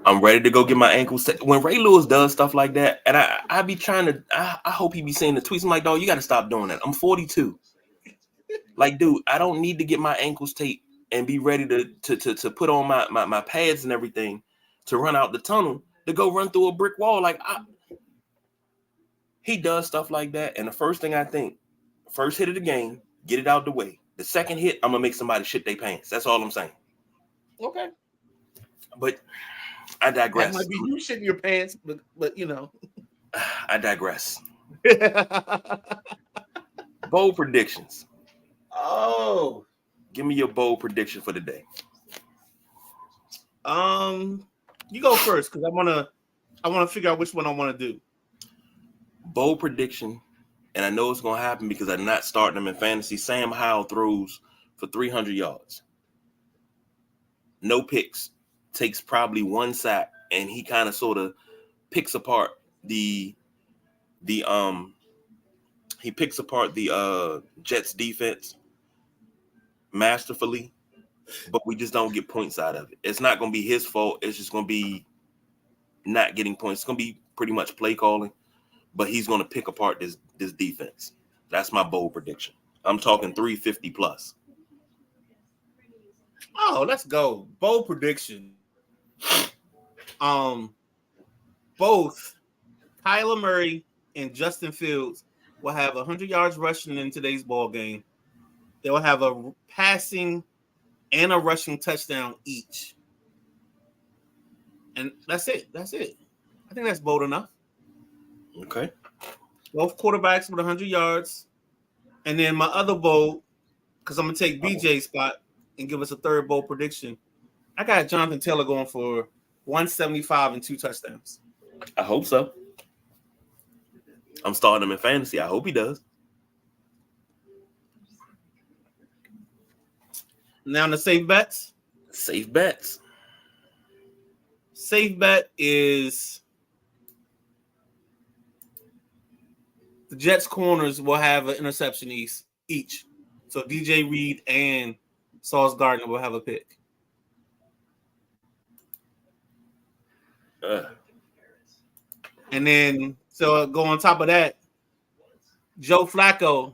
I'm ready to go get my ankles. When Ray Lewis does stuff like that, and I be trying to, I hope he be saying the tweets. I'm like, dog, you got to stop doing that. I'm 42. Like, dude, I don't need to get my ankles taped and be ready to put on my pads and everything to run out the tunnel to go run through a brick wall. Like, he does stuff like that, and the first thing I think, first hit of the game, get it out the way. The second hit, I'm gonna make somebody shit their pants. That's all I'm saying. Okay. But I digress. That might be you shitting your pants, but you know. I digress. Bold predictions. Oh. Give me your bold prediction for the day. You go first because I wanna figure out which one I want to do. Bold prediction, and I know it's gonna happen because I'm not starting them in fantasy. Sam Howell throws for 300 yards. No picks. Takes probably 1 sack, and he kind of sort of picks apart the Jets defense masterfully, but we just don't get points out of it. It's not going to be his fault. It's just going to be not getting points. It's going to be pretty much play calling, but he's going to pick apart this defense. That's my bold prediction. I'm talking 350 plus. Oh, let's go. Bold prediction. Both Kyler Murray and Justin Fields will have 100 yards rushing in today's ball game. They will have a passing and a rushing touchdown each. And that's it. I think that's bold enough. Okay. Both quarterbacks with 100 yards. And then my other bold, because I'm going to take BJ's spot and give us a third bold prediction. I got Jonathan Taylor going for 175 and 2 touchdowns. I hope so. I'm starting him in fantasy. I hope he does. Now the safe bets. Safe bets. Safe bet is the Jets corners will have an interception each. So DJ Reed and Sauce Gardner will have a pick. And then, so go on top of that, Joe Flacco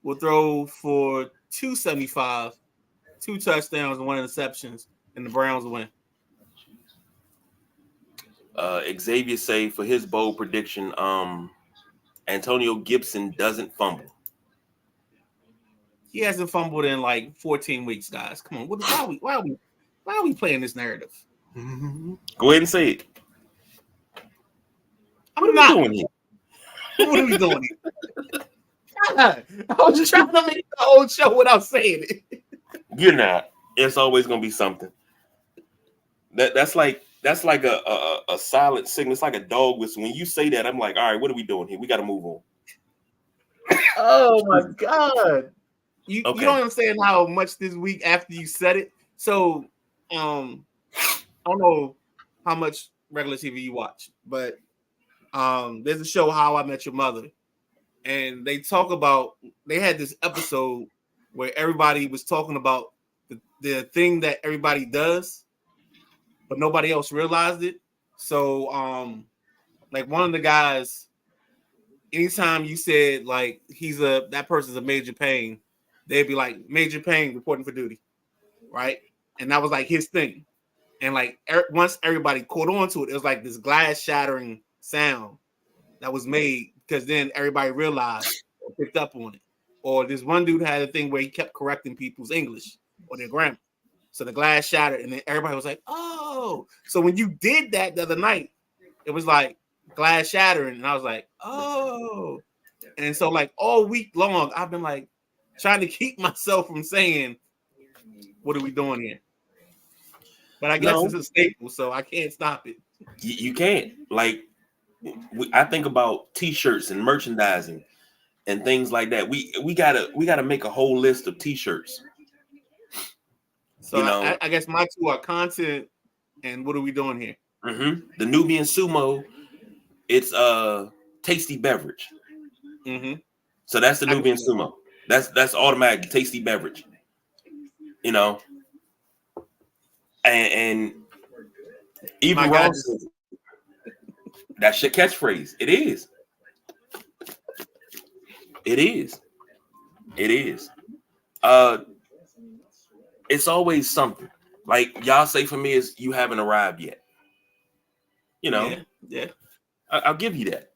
will throw for 275, 2 touchdowns and 1 interceptions, and the Browns win. Xavier say for his bold prediction, Antonio Gibson doesn't fumble. He hasn't fumbled in like 14 weeks, guys. Come on, why are we playing this narrative? Go ahead and say it. I'm not doing it. What are we doing here? I was just trying to make the whole show without saying it. You're not. It's always gonna be something. That's like a silent signal. It's like a dog whistle. When you say that, I'm like, all right, what are we doing here? We got to move on. Oh my god! You Okay. don't understand how much this week after you said it. So, I don't know how much regular TV you watch, but there's a show How I Met Your Mother, and they had this episode where everybody was talking about the thing that everybody does, but nobody else realized it. So, like one of the guys, anytime you said like that person's a Major Payne, they'd be like, Major Payne reporting for duty, right? And that was like his thing. And like once everybody caught on to it, it was like this glass shattering sound that was made because then everybody realized or picked up on it. Or this one dude had a thing where he kept correcting people's English or their grammar. So the glass shattered, and then everybody was like, oh. So when you did that the other night, it was like glass shattering, and I was like, oh. And so like all week long, I've been like trying to keep myself from saying, "What are we doing here?" But I guess No. it's a staple, so I can't stop it. You can't. Like, I think about T-shirts and merchandising and things like that. We gotta make a whole list of T-shirts. So I guess my two are content and what are we doing here? Mm-hmm. The Nubian Sumo, it's tasty beverage. Mm-hmm. So that's the Nubian Sumo. That's automatic tasty beverage. You know, and even Ross, that's your catchphrase. It is. It is. It is. It's always something. Like y'all say for me is you haven't arrived yet. You know, yeah. I'll give you that.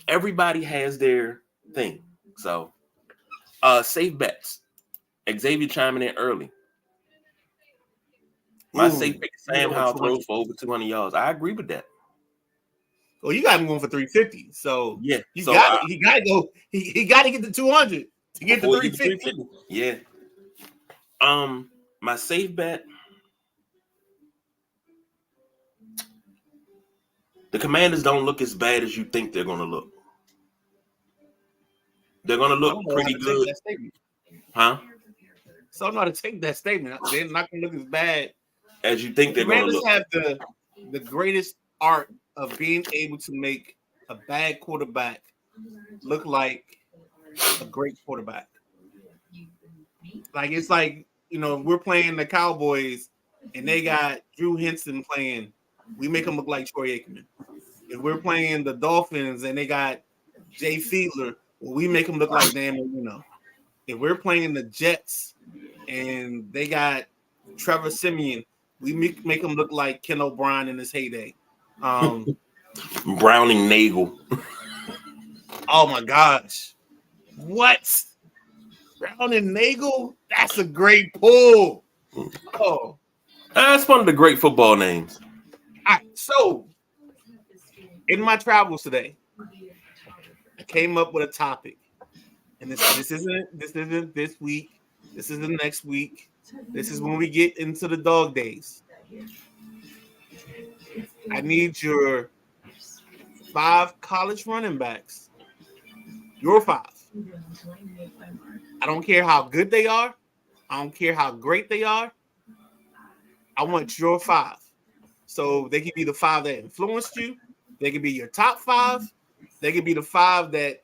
Everybody has their thing. So, safe bets. Xavier chiming in early. My safe pick is Sam Howell throws for over 200 yards. I agree with that. Well, you got him going for 350. So yeah, he got to go. He got to get to 200 to get to 350. Yeah. My safe bet. The Commanders don't look as bad as you think they're going to look. They're going to look pretty good. Huh? So I'm not to take that statement. They're not going to look as bad as you think they're going to look. Commanders have the greatest art of being able to make a bad quarterback look like a great quarterback. Like it's like, you know, we're playing the Cowboys and they got Drew Henson playing. We make them look like Troy Aikman. If we're playing the Dolphins and they got Jay Fiedler, well, we make them look like Dan Marino. If we're playing the Jets and they got Trevor Siemian, we make them look like Ken O'Brien in his heyday. Browning Nagel. Oh my gosh. What? Browning Nagel? That's a great pull. Oh. That's one of the great football names. All right, so in my travels today, I came up with a topic. And this isn't this week. This isn't next week. This is when we get into the dog days. I need your 5 college running backs. Your 5. I don't care how good they are. I don't care how great they are. I want your 5. So they could be the 5 that influenced you. They could be your top 5. They could be the 5 that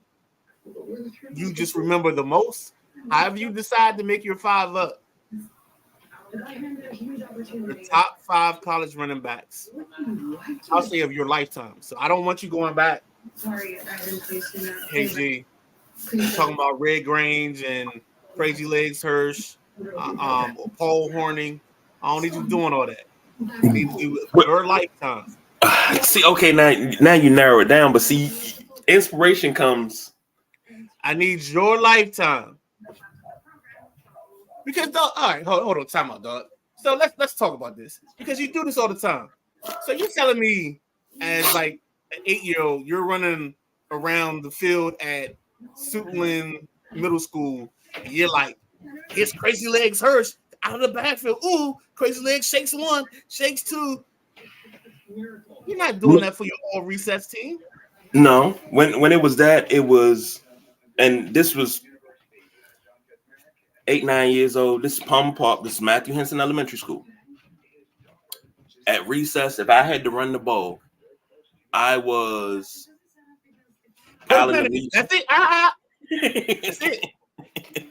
you just remember the most. However you decide to make your 5 up. The top 5 college running backs. I'll say of your lifetime. So I don't want you going back. Sorry, I didn't place you that. Hey G, talking about Red Grange and Crazy Legs Hirsch, Paul Horning. I don't need you doing all that. I need you your lifetime. See, okay, now you narrow it down, but see, inspiration comes. I need your lifetime. Because dog, all right, hold on, time out, dog. So let's talk about this because you do this all the time. So you're telling me, as like an 8-year-old, you're running around the field at Suitland Middle School, and you're like, "Here's Crazy Legs Hirsch out of the backfield. Ooh, Crazy Legs shakes 1, shakes 2." You're not doing that for your all recess team. No, when it was that, it was, and this was 8, 9 years old. This is Palmer Park. This is Matthew Henson Elementary School. At recess, if I had to run the ball, I was. That's it. That's it.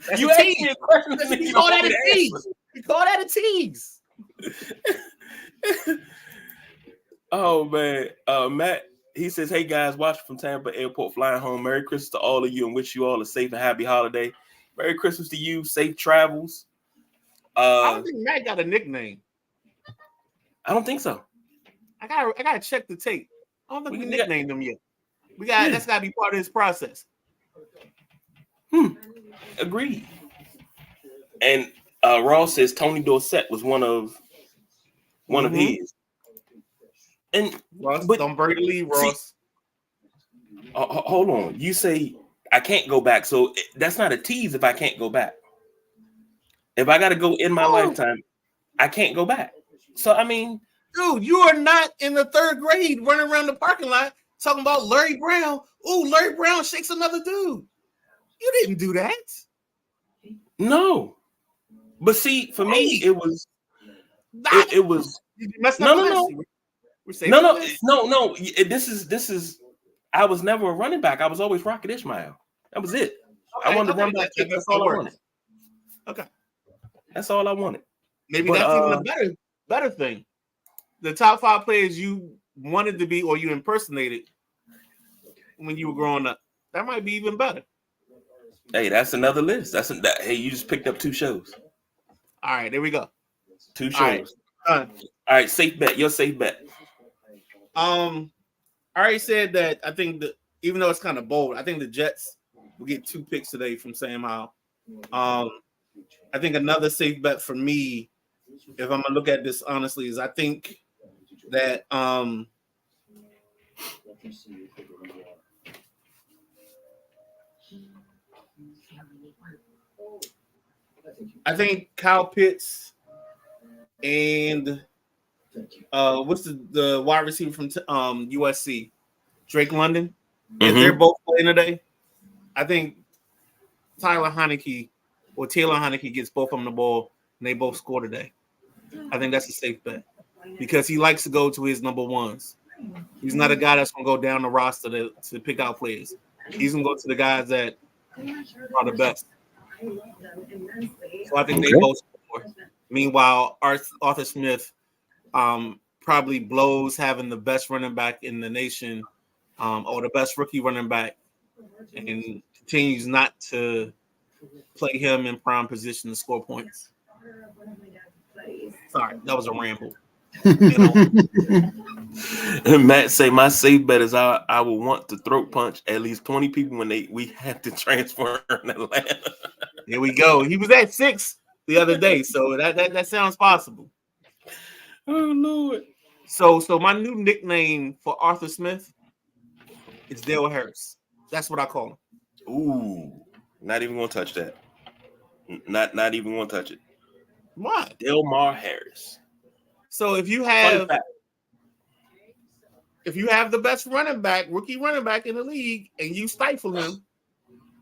That's you a asked tease. me a question. You call that a tease. You call that a tease. Oh man, Matt. He says, "Hey guys, watching from Tampa Airport, flying home. Merry Christmas to all of you, and wish you all a safe and happy holiday. Merry Christmas to you. Safe travels." I don't think Matt got a nickname. I don't think so. I gotta check the tape. I don't think we nicknamed him yet. That's gotta be part of his process. Agreed. And Ross says Tony Dorsett was one of his. And Ross, don't bury the lead, Ross. Hold on. You say I can't go back, so that's not a tease. If I can't go back, if I got to go in my lifetime, I can't go back. So I mean, dude, you are not in the third grade running around the parking lot talking about Larry Brown. Oh, Larry Brown shakes another dude. You didn't do that. no. But see, for me, it was. It was no. This is. I was never a running back. I was always Rocket Ismail. That was it. I wanted to run back. That's all I wanted. Okay, that's all I wanted. Maybe that's even a better thing. The top 5 players you wanted to be or you impersonated when you were growing up. That might be even better. Hey, that's another list. Hey, you just picked up 2 shows. All right, there we go. 2 shows. All right, safe bet. Your safe bet. I already said that I think that even though it's kind of bold, I think the Jets will get 2 picks today from Sam Howell. I think another safe bet for me, if I'm gonna look at this honestly, is I think that I think Kyle Pitts and what's the wide receiver from USC, Drake London, if they're both playing today, I think Taylor Heineke gets both of them the ball and they both score today. I think that's a safe bet because he likes to go to his number ones. He's not a guy that's gonna go down the roster to pick out players. He's gonna go to the guys that are the best. So I think they both score. Meanwhile, Arthur Smith probably blows having the best running back in the nation or the best rookie running back and continues not to play him in prime position to score points. Sorry, that was a ramble. Matt say my safe bet is I will want to throat punch at least 20 people when we had to transfer in Atlanta. Here we go. He was at 6 the other day, so that sounds possible. Oh Lord. So my new nickname for Arthur Smith is Dale Harris. That's what I call him. Ooh, not even gonna touch that. Not even gonna touch it. Why? Delmar Harris. So if you have the best rookie running back in the league, and you stifle him,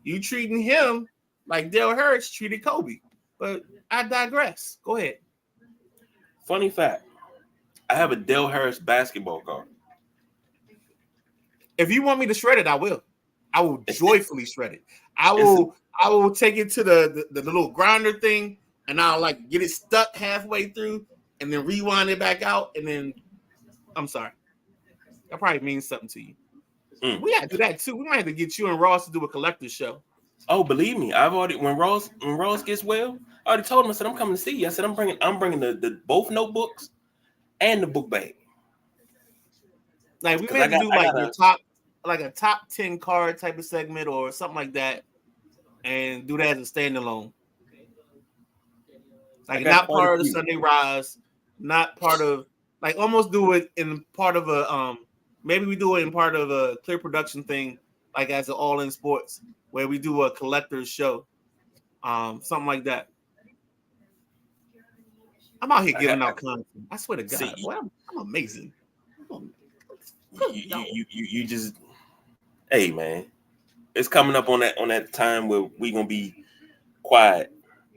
you treating him like Dale Harris treated Kobe. But I digress. Go ahead. Funny fact, I have a Dale Harris basketball card. If you want me to shred it, I will. I will joyfully shred it. I will take it to the little grinder thing, and I'll like get it stuck halfway through, and then rewind it back out, and then I'm sorry. That probably means something to you. We got to do that too. We might have to get you and Ross to do a collector's show. Oh, believe me, I've already when Ross gets well, I already told him. I said I'm coming to see you. I said I'm bringing the both notebooks and the book bag. Like we may have to do like a top 10 card type of segment or something like that, and do that as a standalone. Like not part of the Sunday Rise, not part of like almost do it in part of a maybe we do it in part of a clear production thing, like as an All In Sports, where we do a collector's show, something like that. I'm out here giving out content. I swear to God, boy, I'm amazing. You just, hey man, it's coming up on that time where we gonna be quiet,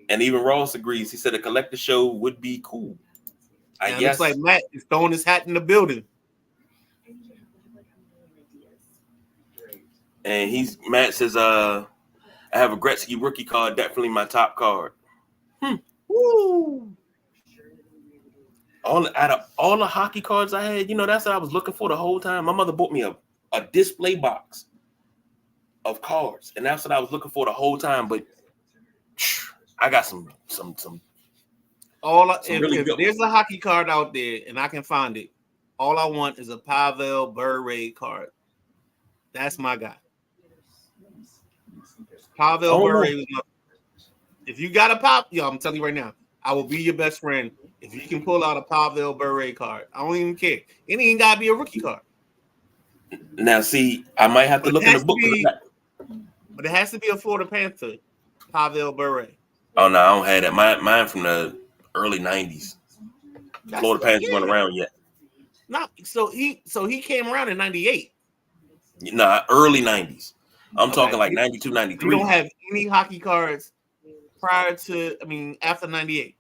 and even Ross agrees. He said a collector show would be cool. I guess. Looks like Matt is throwing his hat in the building. And Matt says, I have a Gretzky rookie card, definitely my top card. Woo! Out of all the hockey cards I had, that's what I was looking for the whole time. My mother bought me a display box of cards, and that's what I was looking for the whole time. But I got some if there's a hockey card out there and I can find it, all I want is a Pavel Bure card. That's my guy. Pavel Bure. If you got a I'm telling you right now, I will be your best friend if you can pull out a Pavel Bure card. I don't even care. It ain't gotta be a rookie card. Now, see, I might have to But look it in the has to book. be- But it has to be a Florida Panther, Pavel Bure. Oh no, I don't have that. Mine from the early '90s. Florida Panthers weren't around yet. So he came around in '98. No, early '90s. I'm Okay. talking like 92, You 93. don't have any hockey cards after '98.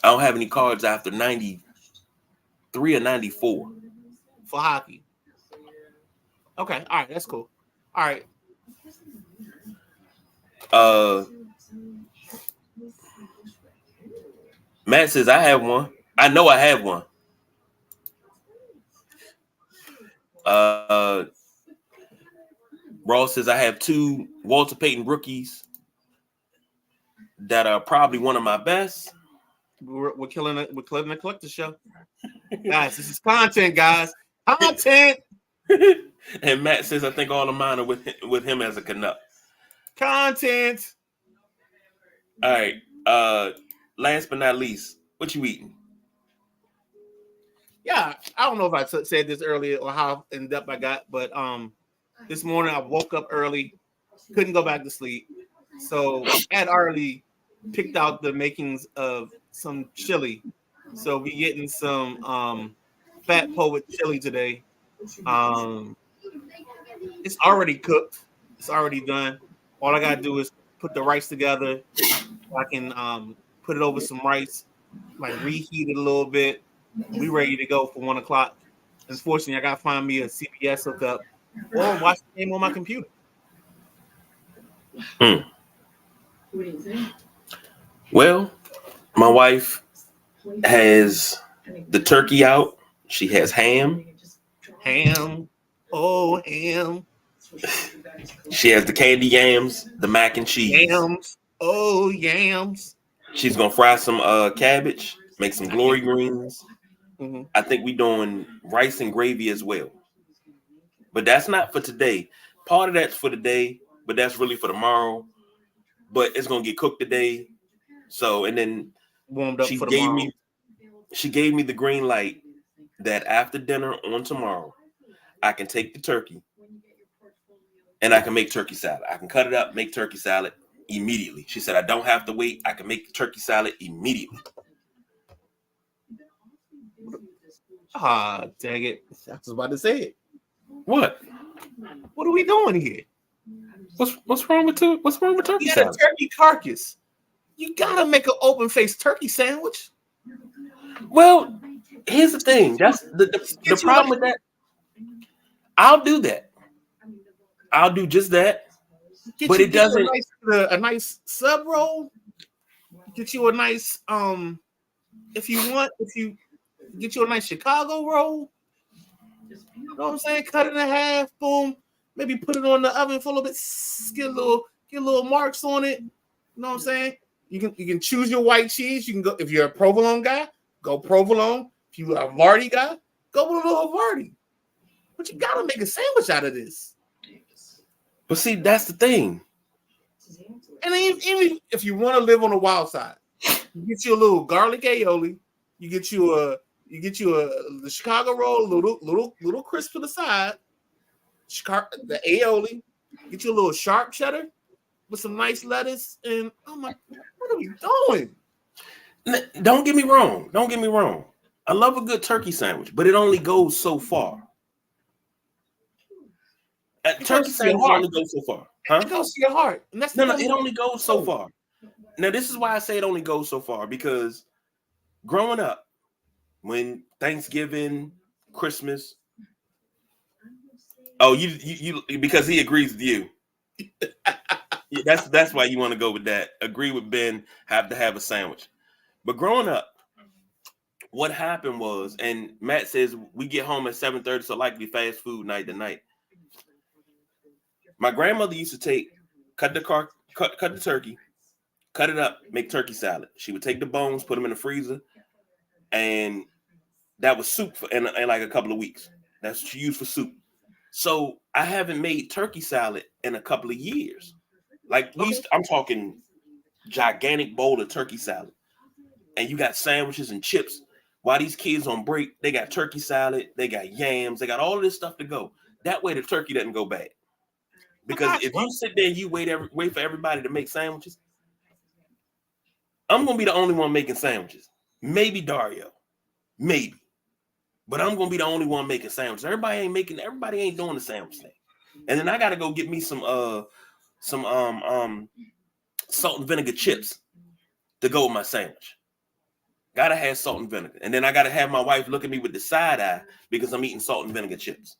I don't have any cards after 93 or 94. For hockey. Okay, all right, that's cool. All right. Matt says I have one. I know I have one. Ross says I have 2 Walter Payton rookies that are probably one of my best. We're killing it. We're killing the collector show. Guys, this is content, guys. Content. And Matt says I think all of mine are with him as a Canuck. Content. All right. Last but not least, what you eating? Yeah, I don't know if I said this earlier or how in depth I got, but this morning I woke up early, couldn't go back to sleep, so I had already picked out the makings of some chili. So we getting some Fat Poet chili today. It's already cooked. It's already done. All I gotta do is put the rice together. I can put it over some rice, like reheat it a little bit. We ready to go for 1 o'clock. Unfortunately, I gotta find me a CBS hookup or watch the game on my computer. Well, my wife has the turkey out. She has ham. Ham. Oh, ham. She has the candy yams, the mac and cheese. Yams. Oh, yams. She's gonna fry some cabbage, make some glory greens. Mm-hmm. I think we're doing rice and gravy as well. But that's not for today. Part of that's for today, but that's really for tomorrow. But it's gonna get cooked today. So, and then Warmed up for tomorrow. She gave me the green light that after dinner on tomorrow, I can take the turkey and I can make turkey salad. I can cut it up, make turkey salad immediately. She said I don't have to wait. I can make the turkey salad immediately. Ah, dang it. I was about to say it. What? What are we doing here? What's wrong with turkey You got salad? a turkey carcass. You gotta make an open faced turkey sandwich. Well, here's the thing. That's the problem with that. I'll do that. I'll do just that. But it doesn't. A nice sub roll. Get you a nice if you get you a nice Chicago roll. You know what I'm saying? Cut it in half, boom. Maybe put it on the oven for a little bit. Get a little marks on it. You know what I'm saying? You can choose your white cheese. You can go if you're a provolone guy, go provolone. If you are a Havarti guy, go with a little Havarti. But you gotta make a sandwich out of this. But see, that's the thing. And even if you want to live on the wild side, you get you a little garlic aioli. You get you the Chicago roll, little crisp to the side. The aioli. Get you a little sharp cheddar with some nice lettuce. And oh my, what are we doing? Don't get me wrong. I love a good turkey sandwich, but it only goes so far. Turkey sandwich only goes so far. Huh? It goes to your heart. And that's No, it only goes so far. Now, this is why I say it only goes so far, because growing up, when Thanksgiving, Christmas, oh, you because he agrees with you. That's why you want to go with that. Agree with Ben, have to have a sandwich. But growing up, what happened was, and Matt says we get home at 7:30, so likely fast food night to night. My grandmother used to cut the turkey, cut it up, make turkey salad. She would take the bones, put them in the freezer, and that was soup in like a couple of weeks. That's what she used for soup. So I haven't made turkey salad in a couple of years. Like I'm talking gigantic bowl of turkey salad, and you got sandwiches and chips. While these kids on break, they got turkey salad, they got yams, they got all of this stuff to go. That way the turkey doesn't go bad. Because if you sit there and you wait for everybody to make sandwiches, I'm gonna be the only one making sandwiches. Maybe Dario, maybe, but I'm gonna be the only one making sandwiches. Everybody ain't doing the sandwich thing. And then I gotta go get me some salt and vinegar chips to go with my sandwich. Gotta have salt and vinegar. And then I gotta have my wife look at me with the side eye because I'm eating salt and vinegar chips.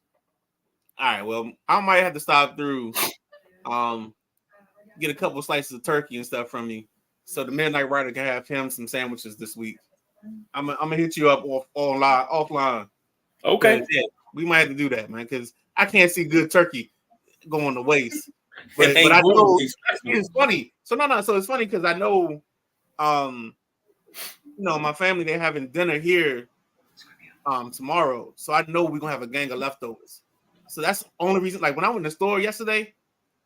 All right, well, I might have to stop through, get a couple slices of turkey and stuff from you, so the Midnight Rider can have him some sandwiches this week. I'm gonna hit you up offline. Okay. Yeah, we might have to do that, man, because I can't see good turkey going to waste. But I know it's funny. So it's funny because I know, my family, they're having dinner here tomorrow, so I know we're gonna have a gang of leftovers. So that's the only reason. Like when I went to the store yesterday,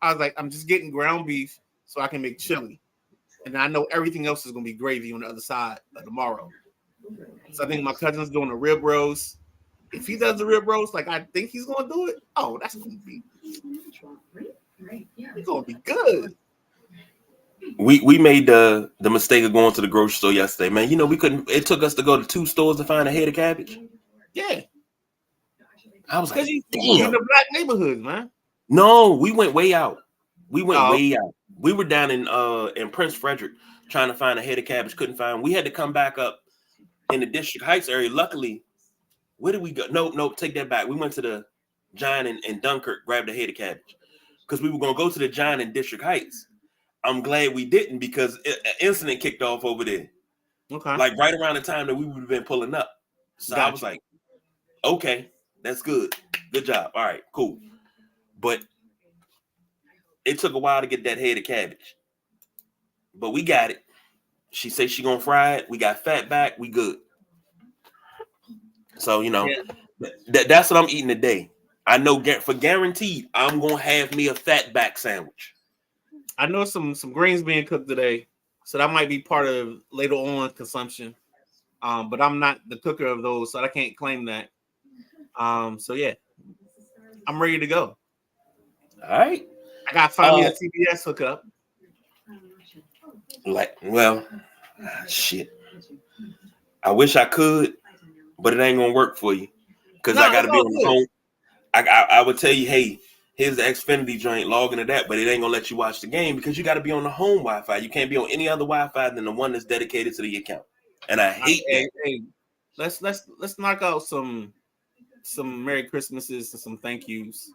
I was like, I'm just getting ground beef so I can make chili, and I know everything else is gonna be gravy on the other side tomorrow. So I think my cousin's doing a rib roast. If he does the rib roast, like I think he's gonna do it, oh, that's gonna be good. We made the mistake of going to the grocery store yesterday, man. We couldn't. It took us to go to 2 stores to find a head of cabbage. Yeah. I was like, damn. In the black neighborhoods, man. No, we went way out. We were down in Prince Frederick trying to find a head of cabbage. Couldn't find. We had to come back up in the District Heights area. Luckily, where did we go? Nope. Take that back. We went to the Giant in Dunkirk, grabbed a head of cabbage because we were gonna go to the Giant in District Heights. I'm glad we didn't because an incident kicked off over there. Okay. Like right around the time that we would have been pulling up. So Gotcha. I was like, okay. That's good. Good job. All right, cool. But it took a while to get that head of cabbage. But we got it. She said she gonna fry it. We got fat back. We good. So, that's what I'm eating today. I know for guaranteed I'm gonna have me a fat back sandwich. I know some greens being cooked today, so that might be part of later on consumption. But I'm not the cooker of those, so I can't claim that. So yeah, I'm ready to go. All right. I got finally a TBS hookup. Shit. I wish I could, but it ain't gonna work for you because I gotta be on the phone. I would tell you, hey, here's the Xfinity joint, log into that, but it ain't gonna let you watch the game because you got to be on the home Wi-Fi. You can't be on any other Wi-Fi than the one that's dedicated to the account. And I hate that. Hey, let's knock out some Merry Christmases and some thank yous.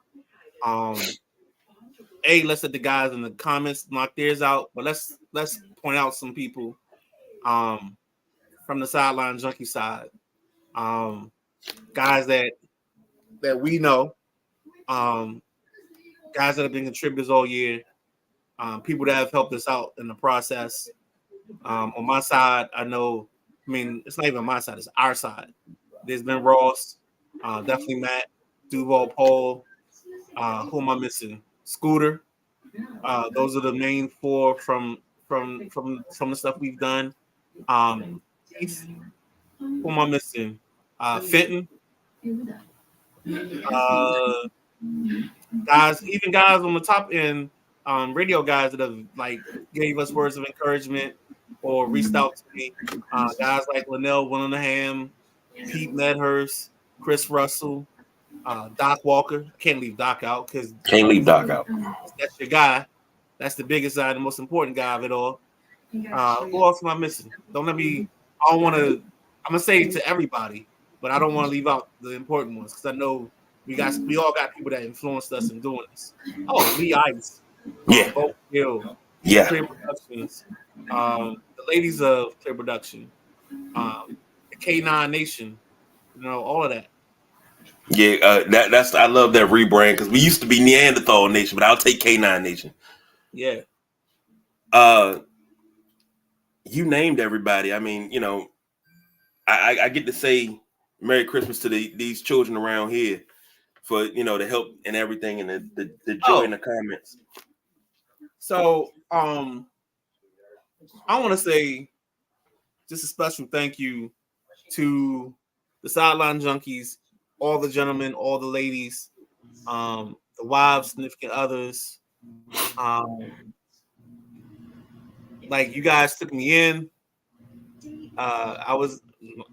Let's let the guys in the comments knock theirs out, but let's point out some people from the Sideline Junkie side. Guys that we know, guys that have been contributors all year, people that have helped us out in the process. On my side, it's not even my side, it's our side. There's been Ross, definitely Matt, Duval, Paul. Who am I missing? Scooter. Those are the main 4 from the stuff we've done. Keith, who am I missing? Fenton. Guys on the top end, radio guys that have gave us words of encouragement or reached out to me. Guys like Linnell Willingham, Pete Medhurst, Chris Russell, Doc Walker. Can't leave Doc out because that's your guy. That's the biggest guy, the most important guy of it all. Who else am I missing? I'm gonna say it to everybody, but I don't want to leave out the important ones because I know we all got people that influenced us in doing this. Oh, Lee Ice, Bo Hill, Clear Productions, the ladies of Clear Production, the K9 Nation, all of that. Yeah, that's I love that rebrand because we used to be Neanderthal Nation, but I'll take K9 Nation. Yeah. You named everybody. I mean, I get to say Merry Christmas to these children around here for the help and everything and the joy in the comments. So I want to say just a special thank you to the Sideline Junkies, all the gentlemen, all the ladies, the wives, significant others. Like you guys took me in. I was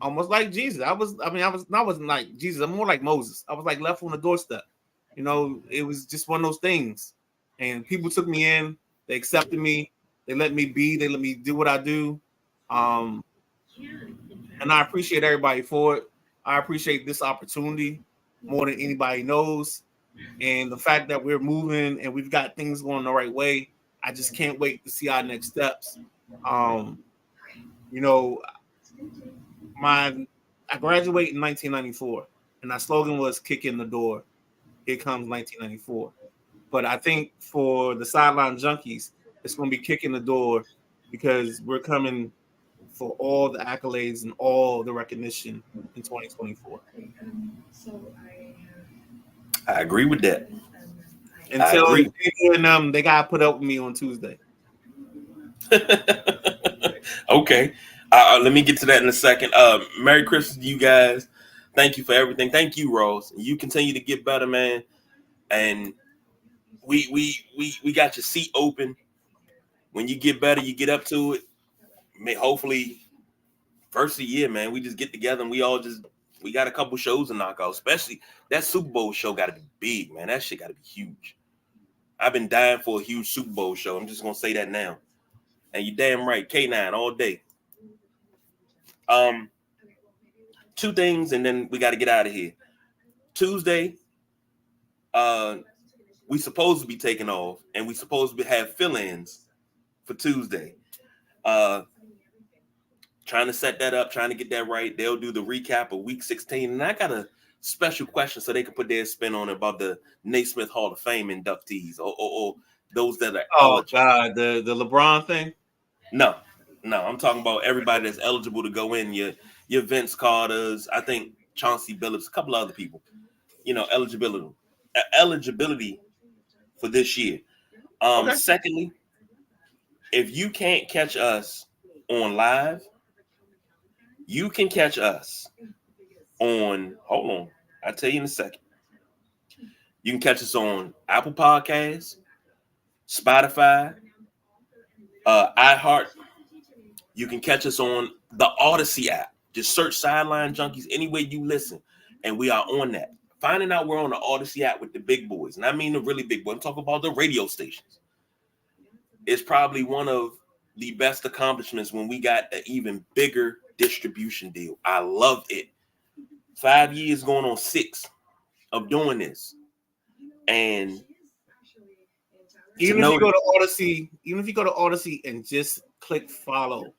almost like Jesus. I wasn't like Jesus. I'm more like Moses. I was like left on the doorstep. You know, it was just one of those things. And people took me in. They accepted me. They let me be. They let me do what I do. And I appreciate everybody for it. I appreciate this opportunity more than anybody knows. And the fact that we're moving and we've got things going the right way, I just can't wait to see our next steps. You know, I graduated in 1994, and our slogan was "Kick in the door." Here comes 1994. But I think for the Sideline Junkies, it's going to be kicking the door because we're coming for all the accolades and all the recognition in 2024. I agree with that. Until they got to put up with me on Tuesday. Okay. Let me get to that in a second. Merry Christmas to you guys. Thank you for everything. Thank you, Rose. You continue to get better, man. And we got your seat open. When you get better, you get up to it. Hopefully, first of the year, man, we just get together and we got a couple shows to knock out. Especially that Super Bowl show got to be big, man. That shit got to be huge. I've been dying for a huge Super Bowl show. I'm just gonna say that now. And you're damn right, K9 all day. Two things, and then we got to get out of here. Tuesday, we supposed to be taking off, and we supposed to have fill-ins for Tuesday. Trying to set that up, trying to get that right. They'll do the recap of Week 16, and I got a special question so they can put their spin on it about the Naismith Hall of Fame inductees or those that are eligible. God, the LeBron thing? No, I'm talking about everybody that's eligible to go in. Your Vince Carters, I think Chauncey Billups, a couple other people. You know, eligibility for this year. Okay. Secondly, if you can't catch us on live, you can catch us on. Hold on, I'll tell you in a second. You can catch us on Apple Podcasts, Spotify, iHeart. You can catch us on the Odyssey app. Just search Sideline Junkies any way you listen, and we are on that. Finding out we're on the Odyssey app with the big boys, and I mean the really big boys. I'm talking about the radio stations. It's probably one of the best accomplishments when we got an even bigger distribution deal. I love it. 5 years going on 6 of doing this, and even if you go to Odyssey and just click follow,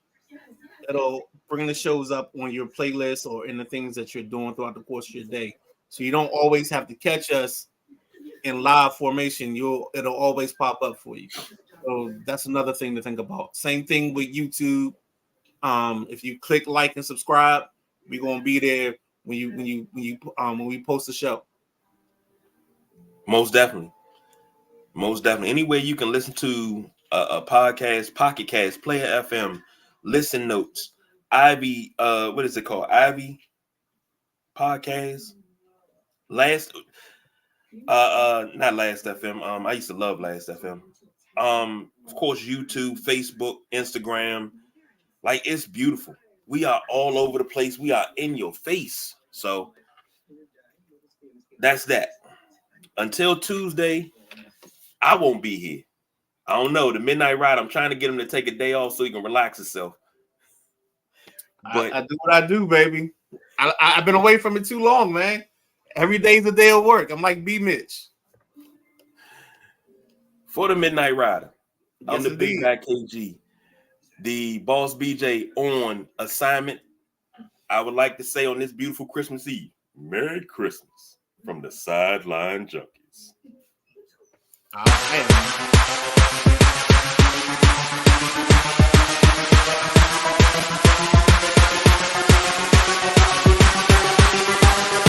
it'll bring the shows up on your playlist or in the things that you're doing throughout the course of your day. So you don't always have to catch us in live formation. It'll always pop up for you. So that's another thing to think about. Same thing with YouTube. If you click like and subscribe, we're gonna be there when we post the show. Most definitely. Any way you can listen to a podcast, Pocket Cast, Player FM, Listen Notes, Ivy, what is it called? Ivy Podcast. Not Last FM. I used to love Last FM. Of course, YouTube, Facebook, Instagram. Like, it's beautiful. We are all over the place. We are in your face. So that's that. Until Tuesday, I won't be here. I don't know. The Midnight Ride, I'm trying to get him to take a day off so he can relax himself. But I do what I do, baby. I've been away from it too long, man. Every day's a day of work. I'm like B. Mitch. For the Midnight Rider, I'm Yes, the indeed. Big Guy KG, the Boss BJ on assignment. I would like to say on this beautiful Christmas Eve, Merry Christmas from the Sideline Junkies. All right.